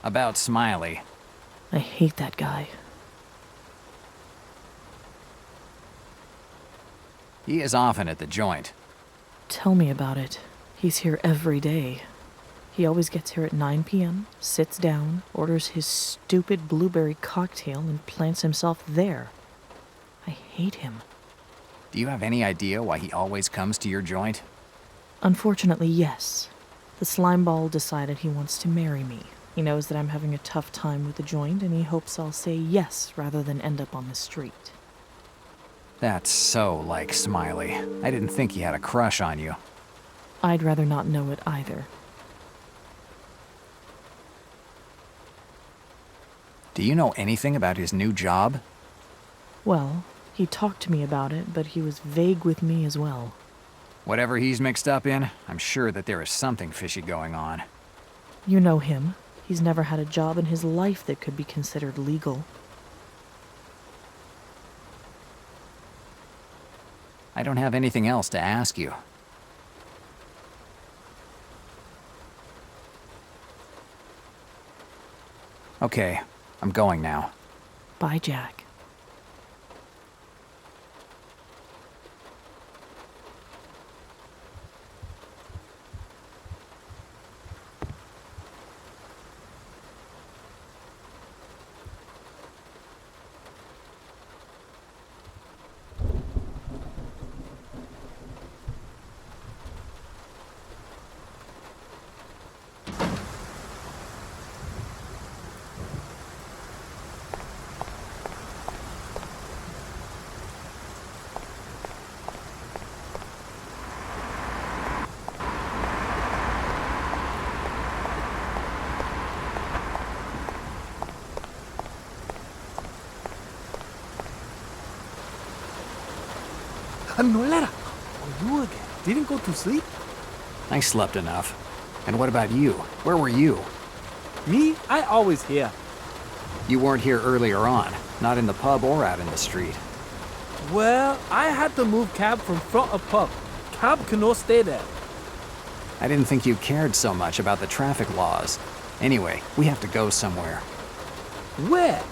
A: About Smiley.
G: I hate that guy.
A: He is often at the joint.
G: Tell me about it. He's here every day. He always gets here at 9 p.m., sits down, orders his stupid blueberry cocktail, and plants himself there. I hate him.
A: Do you have any idea why he always comes to your joint?
G: Unfortunately, yes. The slimeball decided he wants to marry me. He knows that I'm having a tough time with the joint, and he hopes I'll say yes rather than end up on the street.
A: That's so like Smiley. I didn't think he had a crush on you.
G: I'd rather not know it either.
A: Do you know anything about his new job?
G: Well, he talked to me about it, but he was vague with me as well.
A: Whatever he's mixed up in, I'm sure that there is something fishy going on.
G: You know him. He's never had a job in his life that could be considered legal.
A: I don't have anything else to ask you. Okay, I'm going now.
G: Bye, Jack.
B: Nolera! Oh, you again. Didn't go to sleep?
A: I slept enough. And what about you? Where were you?
B: Me? I always here.
A: You weren't here earlier on, not in the pub or out in the street.
B: Well, I had to move cab from front of pub. Cab cannot stay there.
A: I didn't think you cared so much about the traffic laws. Anyway, we have to go somewhere.
B: Where?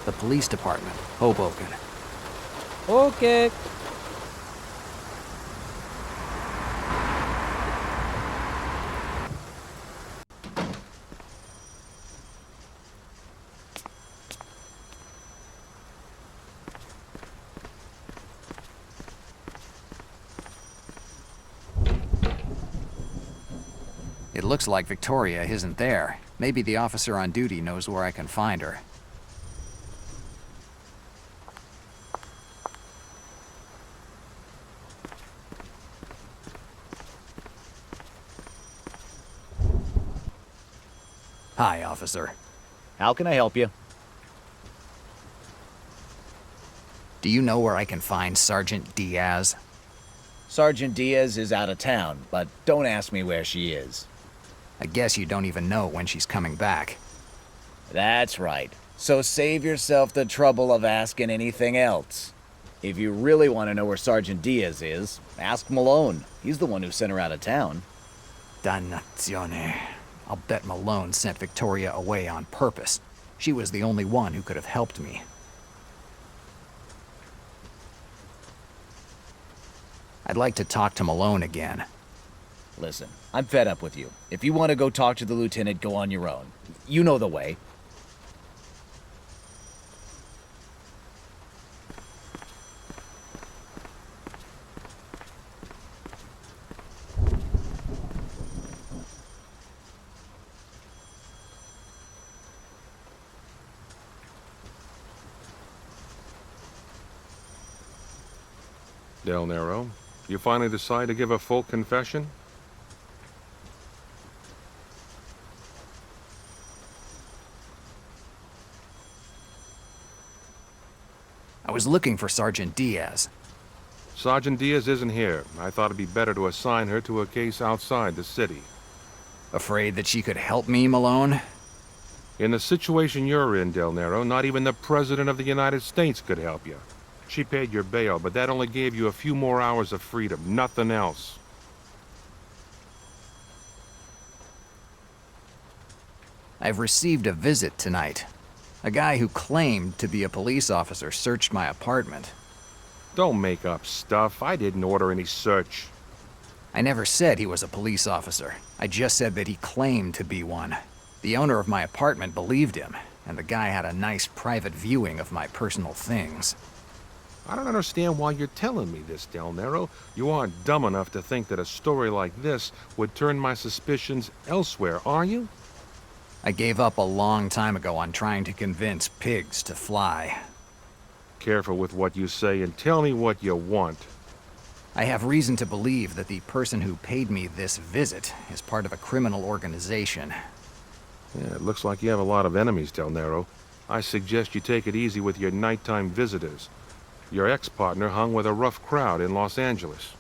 A: The police department, Hoboken.
B: Okay.
A: It looks like Victoria isn't there. Maybe the officer on duty knows where I can find her. Hi, officer.
D: How can I help you?
A: Do you know where I can find Sergeant Diaz?
D: Sergeant Diaz is out of town, but don't ask me where she is.
A: I guess you don't even know when she's coming back.
D: That's right. So save yourself the trouble of asking anything else. If you really want to know where Sergeant Diaz is, ask Malone. He's the one who sent her out of town.
A: Dannazione. I'll bet Malone sent Victoria away on purpose. She was the only one who could have helped me. I'd like to talk to Malone again.
D: Listen, I'm fed up with you. If you want to go talk to the lieutenant, go on your own. You know the way.
J: Del Nero, you finally decide to give a full confession?
A: I was looking for Sergeant Diaz.
J: Sergeant Diaz isn't here. I thought it'd be better to assign her to a case outside the city.
A: Afraid that she could help me, Malone?
J: In the situation you're in, Del Nero, not even the President of the United States could help you. She paid your bail, but that only gave you a few more hours of freedom, nothing else.
A: I've received a visit tonight. A guy who claimed to be a police officer searched my apartment.
J: Don't make up stuff. I didn't order any search.
A: I never said he was a police officer. I just said that he claimed to be one. The owner of my apartment believed him, and the guy had a nice private viewing of my personal things.
J: I don't understand why you're telling me this, Del Nero. You aren't dumb enough to think that a story like this would turn my suspicions elsewhere, are you?
A: I gave up a long time ago on trying to convince pigs to fly.
J: Careful with what you say and tell me what you want.
A: I have reason to believe that the person who paid me this visit is part of a criminal organization.
J: Yeah, it looks like you have a lot of enemies, Del Nero. I suggest you take it easy with your nighttime visitors. Your ex-partner hung with a rough crowd in Los Angeles.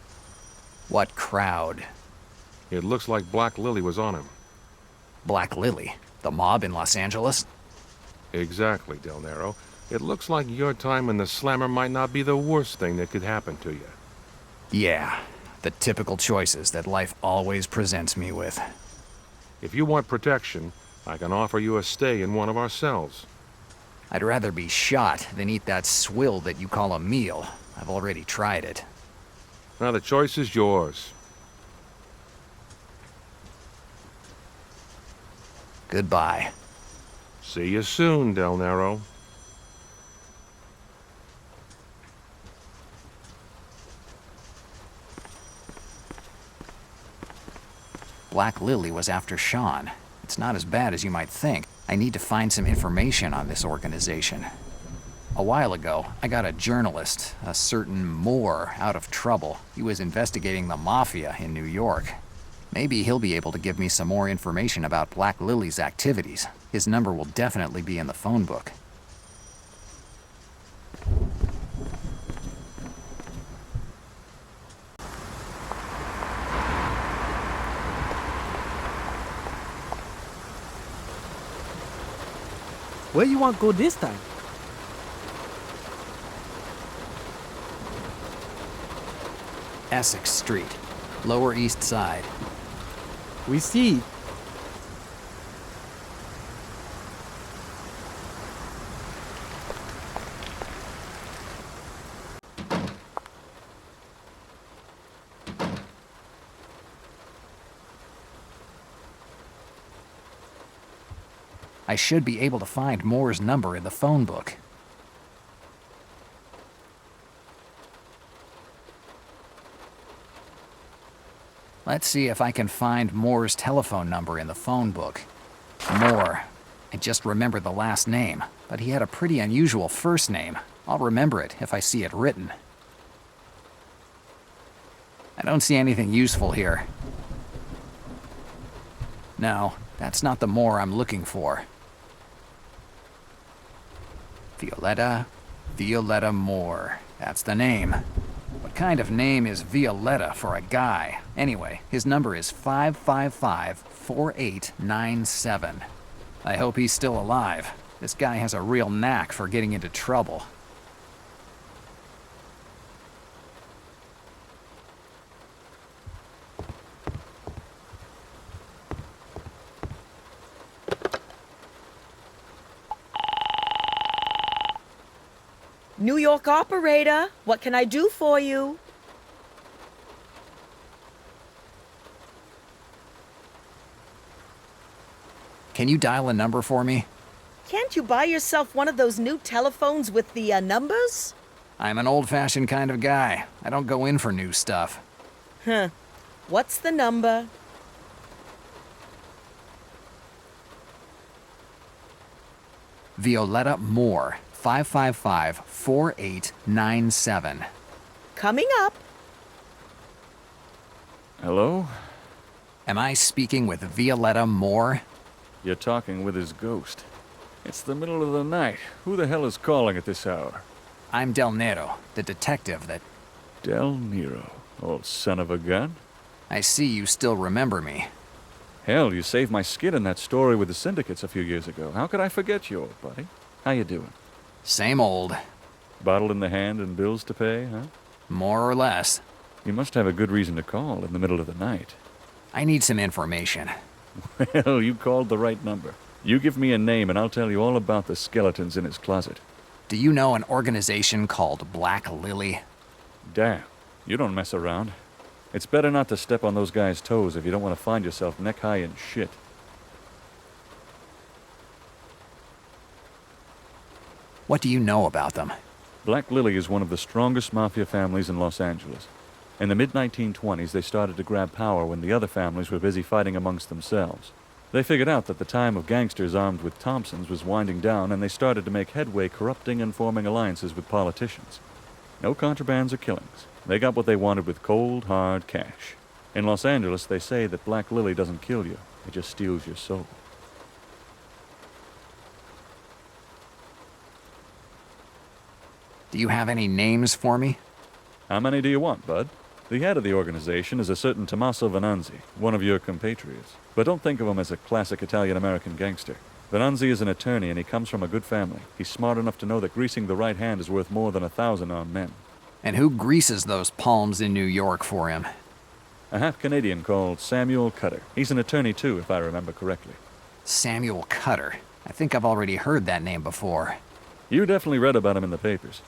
A: What crowd?
J: It looks like Black Lily was on him.
A: Black Lily? The mob in Los Angeles?
J: Exactly, Del Nero. It looks like your time in the slammer might not be the worst thing that could happen to you.
A: Yeah, the typical choices that life always presents me with.
J: If you want protection, I can offer you a stay in one of our cells.
A: I'd rather be shot than eat that swill that you call a meal. I've already tried it.
J: Now the choice is yours.
A: Goodbye.
J: See you soon, Del Nero.
A: Black Lily was after Sean. It's not as bad as you might think. I need to find some information on this organization. A while ago, I got a journalist, a certain Moore, out of trouble. He was investigating the Mafia in New York. Maybe he'll be able to give me some more information about Black Lily's activities. His number will definitely be in the phone book.
B: Where you want to go this time?
A: Essex Street, Lower East Side.
B: We see.
A: I should be able to find Moore's number in the phone book. Let's see if I can find Moore's telephone number in the phone book. Moore. I just remember the last name, but he had a pretty unusual first name. I'll remember it if I see it written. I don't see anything useful here. No, that's not the Moore I'm looking for. Violetta Moore. That's the name. What kind of name is Violetta for a guy? Anyway, his number is 555-4897. I hope he's still alive. This guy has a real knack for getting into trouble.
K: New York operator, what can I do for you?
A: Can you dial a number for me?
K: Can't you buy yourself one of those new telephones with the numbers?
A: I'm an old-fashioned kind of guy. I don't go in for new stuff.
K: Huh. What's the number?
A: Violetta Moore, 555-4897.
K: Coming up.
L: Hello?
A: Am I speaking with Violetta Moore?
L: You're talking with his ghost. It's the middle of the night. Who the hell is calling at this hour?
A: I'm Del Nero, the detective that...
L: Del Nero, old son of a gun.
A: I see you still remember me.
L: Hell, you saved my skin in that story with the syndicates a few years ago. How could I forget you, old buddy? How you doing?
A: Same old.
L: Bottle in the hand and bills to pay, huh?
A: More or less.
L: You must have a good reason to call in the middle of the night.
A: I need some information.
L: Well, you called the right number. You give me a name and I'll tell you all about the skeletons in his closet.
A: Do you know an organization called Black Lily?
L: Damn, you don't mess around. It's better not to step on those guys' toes if you don't want to find yourself neck-high in shit.
A: What do you know about them?
L: Black Lily is one of the strongest mafia families in Los Angeles. In the mid-1920s, they started to grab power when the other families were busy fighting amongst themselves. They figured out that the time of gangsters armed with Thompsons was winding down, and they started to make headway corrupting and forming alliances with politicians. No contrabands or killings. They got what they wanted with cold, hard cash. In Los Angeles, they say that Black Lily doesn't kill you. It just steals your soul.
A: Do you have any names for me?
L: How many do you want, bud? The head of the organization is a certain Tommaso Venanzi, one of your compatriots. But don't think of him as a classic Italian-American gangster. Venanzi is an attorney and he comes from a good family. He's smart enough to know that greasing the right hand is worth more than 1,000 armed men.
A: And who greases those palms in New York for him?
L: A half-Canadian called Samuel Cutter. He's an attorney too, if I remember correctly.
A: Samuel Cutter. I think I've already heard that name before.
L: You definitely read about him in the papers.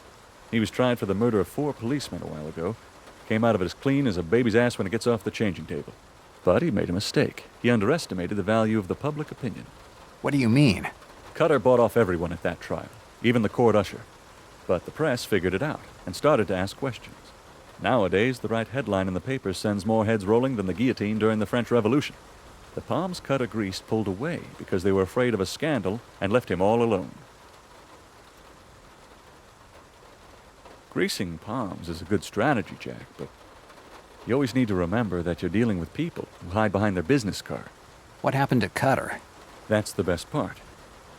L: He was tried for the murder of 4 policemen a while ago. Came out of it as clean as a baby's ass when it gets off the changing table. But he made a mistake. He underestimated the value of the public opinion.
A: What do you mean?
L: Cutter bought off everyone at that trial, even the court usher. But the press figured it out and started to ask questions. Nowadays, the right headline in the papers sends more heads rolling than the guillotine during the French Revolution. The palms Cutter greased pulled away because they were afraid of a scandal and left him all alone. Greasing palms is a good strategy, Jack, but you always need to remember that you're dealing with people who hide behind their business card.
A: What happened to Cutter?
L: That's the best part.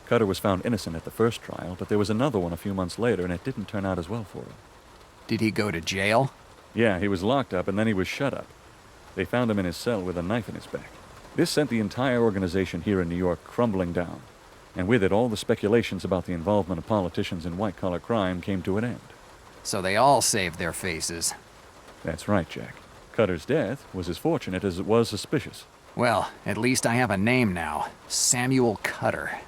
L: Cutter was found innocent at the first trial, but there was another one a few months later, and it didn't turn out as well for him.
A: Did he go to jail?
L: Yeah, he was locked up, and then he was shut up. They found him in his cell with a knife in his back. This sent the entire organization here in New York crumbling down, and with it all the speculations about the involvement of politicians in white-collar crime came to an end.
A: So they all saved their faces.
L: That's right, Jack. Cutter's death was as fortunate as it was suspicious.
A: Well, at least I have a name now. Samuel Cutter.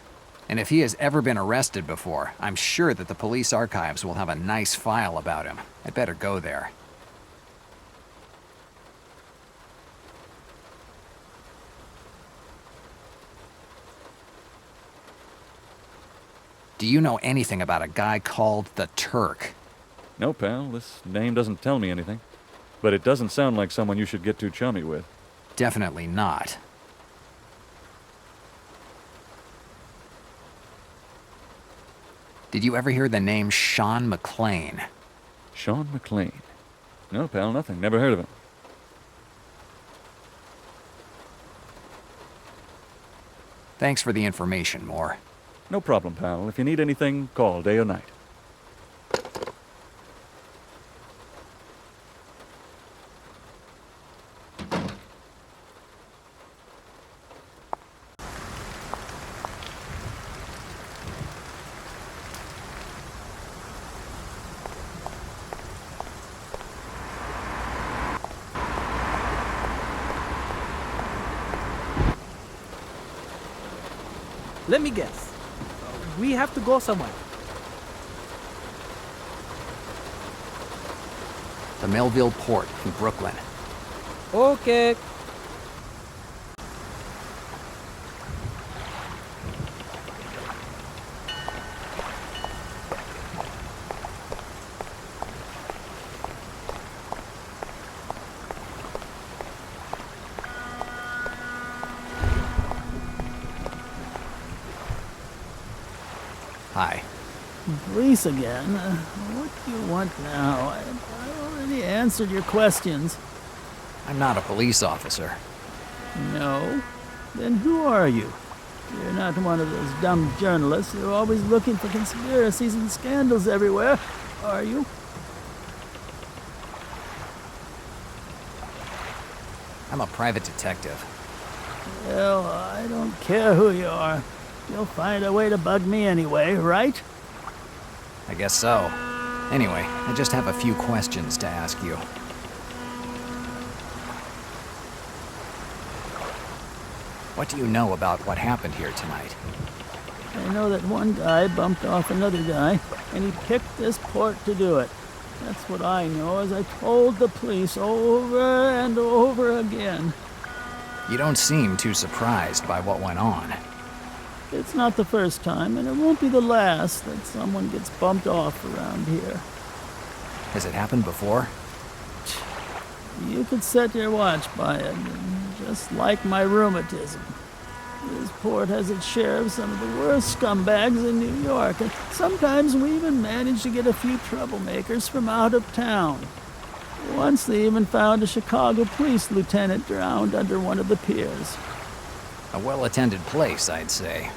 A: And if he has ever been arrested before, I'm sure that the police archives will have a nice file about him. I'd better go there. Do you know anything about a guy called the Turk?
L: No, pal, this name doesn't tell me anything. But it doesn't sound like someone you should get too chummy with.
A: Definitely not. Did you ever hear the name Sean McClane?
L: Sean McClane? No, pal, nothing. Never heard of him.
A: Thanks for the information, Moore.
L: No problem, pal. If you need anything, call day or night.
B: Let me guess. We have to go somewhere.
A: The Melville Port in Brooklyn.
B: Okay.
A: Hi.
H: Police again? What do you want now? I already answered your questions.
A: I'm not a police officer.
H: No? Then who are you? You're not one of those dumb journalists who are always looking for conspiracies and scandals everywhere, are you?
A: I'm a private detective.
H: Well, I don't care who you are. You'll find a way to bug me anyway, right?
A: I guess so. Anyway, I just have a few questions to ask you. What do you know about what happened here tonight?
H: I know that one guy bumped off another guy, and he picked this port to do it. That's what I know, as I told the police over and over again.
A: You don't seem too surprised by what went on.
H: It's not the first time, and it won't be the last that someone gets bumped off around here.
A: Has it happened before?
H: You could set your watch by it, just like my rheumatism. This port has its share of some of the worst scumbags in New York, and sometimes we even manage to get a few troublemakers from out of town. Once they even found a Chicago police lieutenant drowned under one of the piers.
A: A well-attended place, I'd say.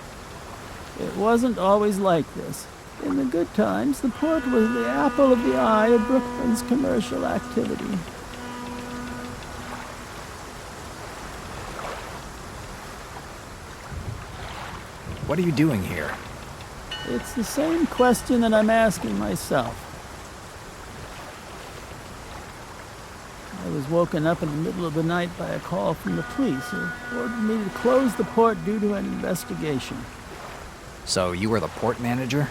H: It wasn't always like this. In the good times, the port was the apple of the eye of Brooklyn's commercial activity.
A: What are you doing here?
H: It's the same question that I'm asking myself. I was woken up in the middle of the night by a call from the police who ordered me to close the port due to an investigation.
A: So you were the port manager?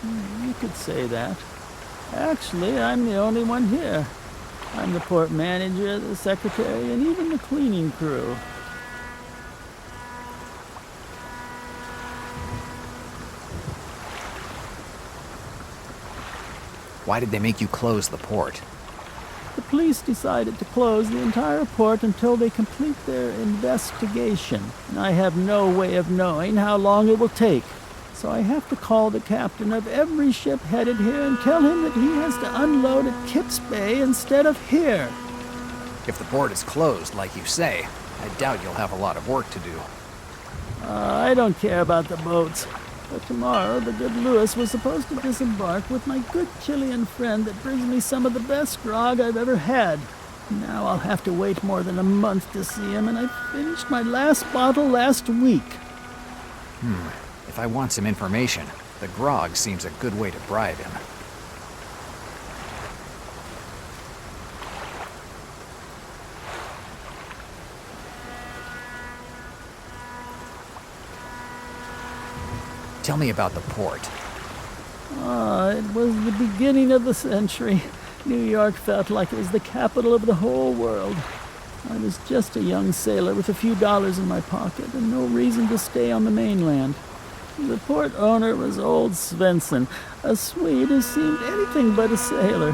H: You could say that. Actually, I'm the only one here. I'm the port manager, the secretary, and even the cleaning crew.
A: Why did they make you close the port?
H: The police decided to close the entire port until they complete their investigation, and I have no way of knowing how long it will take. So I have to call the captain of every ship headed here and tell him that he has to unload at Kips Bay instead of here.
A: If the port is closed, like you say, I doubt you'll have a lot of work to do.
H: I don't care about the boats. But tomorrow, the good Lewis was supposed to disembark with my good Chilean friend that brings me some of the best grog I've ever had. Now I'll have to wait more than a month to see him, and I finished my last bottle last week.
A: If I want some information, the grog seems a good way to bribe him. Tell me about the port.
H: It was the beginning of the century. New York felt like it was the capital of the whole world. I was just a young sailor with a few dollars in my pocket and no reason to stay on the mainland. The port owner was old Svensson, a Swede who seemed anything but a sailor.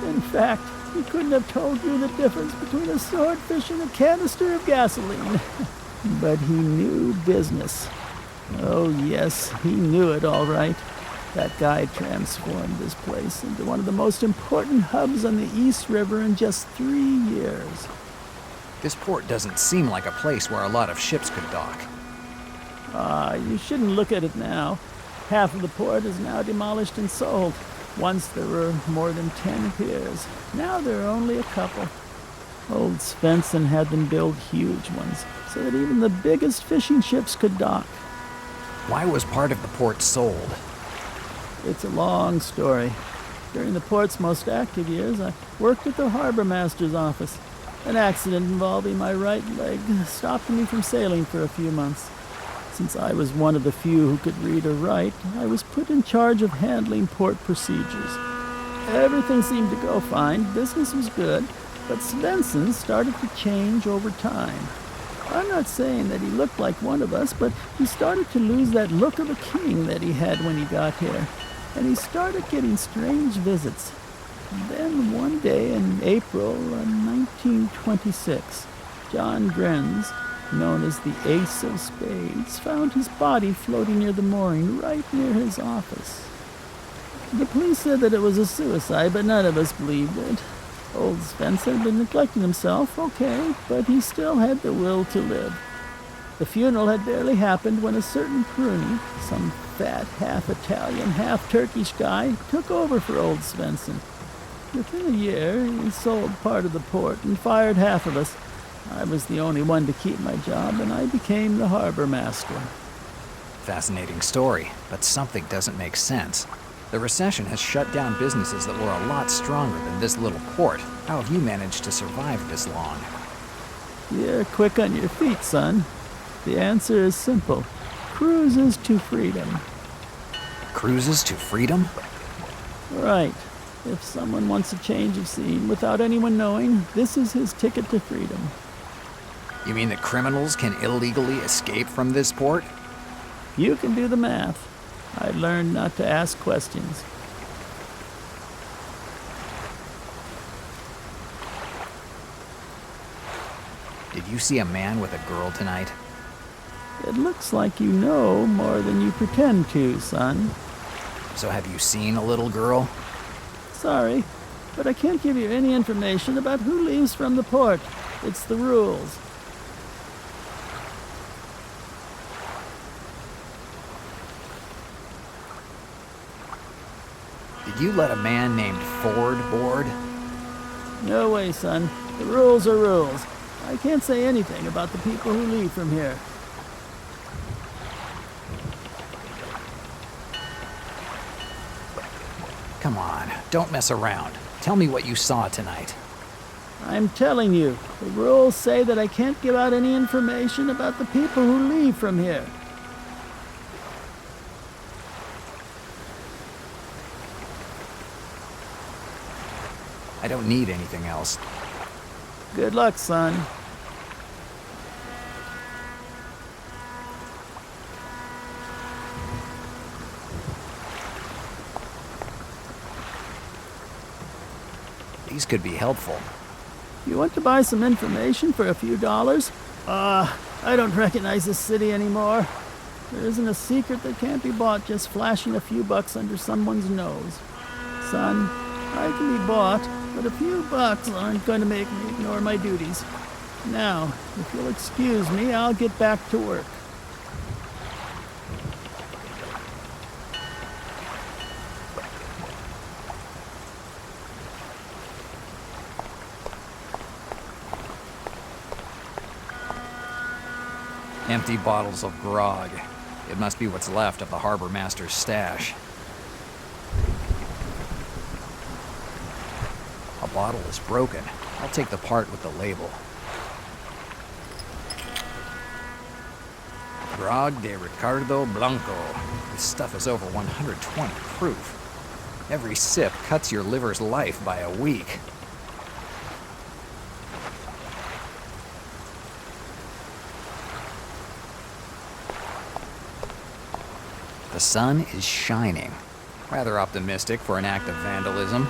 H: In fact, he couldn't have told you the difference between a swordfish and a canister of gasoline. But he knew business. Oh yes, he knew it all right. That guy transformed this place into one of the most important hubs on the East River in just 3 years.
A: This port doesn't seem like a place where a lot of ships could dock.
H: You shouldn't look at it now. Half of the port is now demolished and sold. Once there were more than 10 piers. Now there are only a couple. Old Svensson had them build huge ones, so that even the biggest fishing ships could dock.
A: Why was part of the port sold?
H: It's a long story. During the port's most active years, I worked at the harbor master's office. An accident involving my right leg stopped me from sailing for a few months. Since I was one of the few who could read or write, I was put in charge of handling port procedures. Everything seemed to go fine, business was good, but Svensson started to change over time. I'm not saying that he looked like one of us, but he started to lose that look of a king that he had when he got here. And he started getting strange visits. And then one day in April 1926, John Grenz, known as the Ace of Spades, found his body floating near the mooring right near his office. The police said that it was a suicide, but none of us believed it. Old Svensson had been neglecting himself, okay, but he still had the will to live. The funeral had barely happened when a certain crony, some fat, half-Italian, half-Turkish guy, took over for old Svensson. Within a year, he sold part of the port and fired half of us. I was the only one to keep my job, and I became the harbor master.
A: Fascinating story, but something doesn't make sense. The recession has shut down businesses that were a lot stronger than this little port. How have you managed to survive this long?
H: You're quick on your feet, son. The answer is simple. Cruises to freedom.
A: Cruises to freedom?
H: Right. If someone wants a change of scene without anyone knowing, this is his ticket to freedom.
A: You mean that criminals can illegally escape from this port?
H: You can do the math. I learned not to ask questions.
A: Did you see a man with a girl tonight?
H: It looks like you know more than you pretend to, son.
A: So have you seen a little girl?
H: Sorry, but I can't give you any information about who leaves from the port. It's the rules.
A: Did you let a man named Ford board?
H: No way, son. The rules are rules. I can't say anything about the people who leave from here.
A: Come on, don't mess around. Tell me what you saw tonight.
H: I'm telling you, the rules say that I can't give out any information about the people who leave from here.
A: I don't need anything else.
H: Good luck, son.
A: These could be helpful.
H: You want to buy some information for a few dollars? I don't recognize this city anymore. There isn't a secret that can't be bought just flashing a few bucks under someone's nose. Son, I can be bought, but a few bucks aren't going to make me ignore my duties. Now, if you'll excuse me, I'll get back to work.
A: Empty bottles of grog. It must be what's left of the harbor master's stash. A bottle is broken. I'll take the part with the label. Grog de Ricardo Blanco. This stuff is over 120 proof. Every sip cuts your liver's life by a week. The sun is shining. Rather optimistic for an act of vandalism.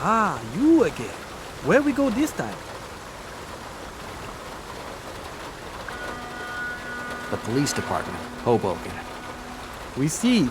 B: Ah, you again. Where we go this time?
A: The police department, Hoboken.
B: We see.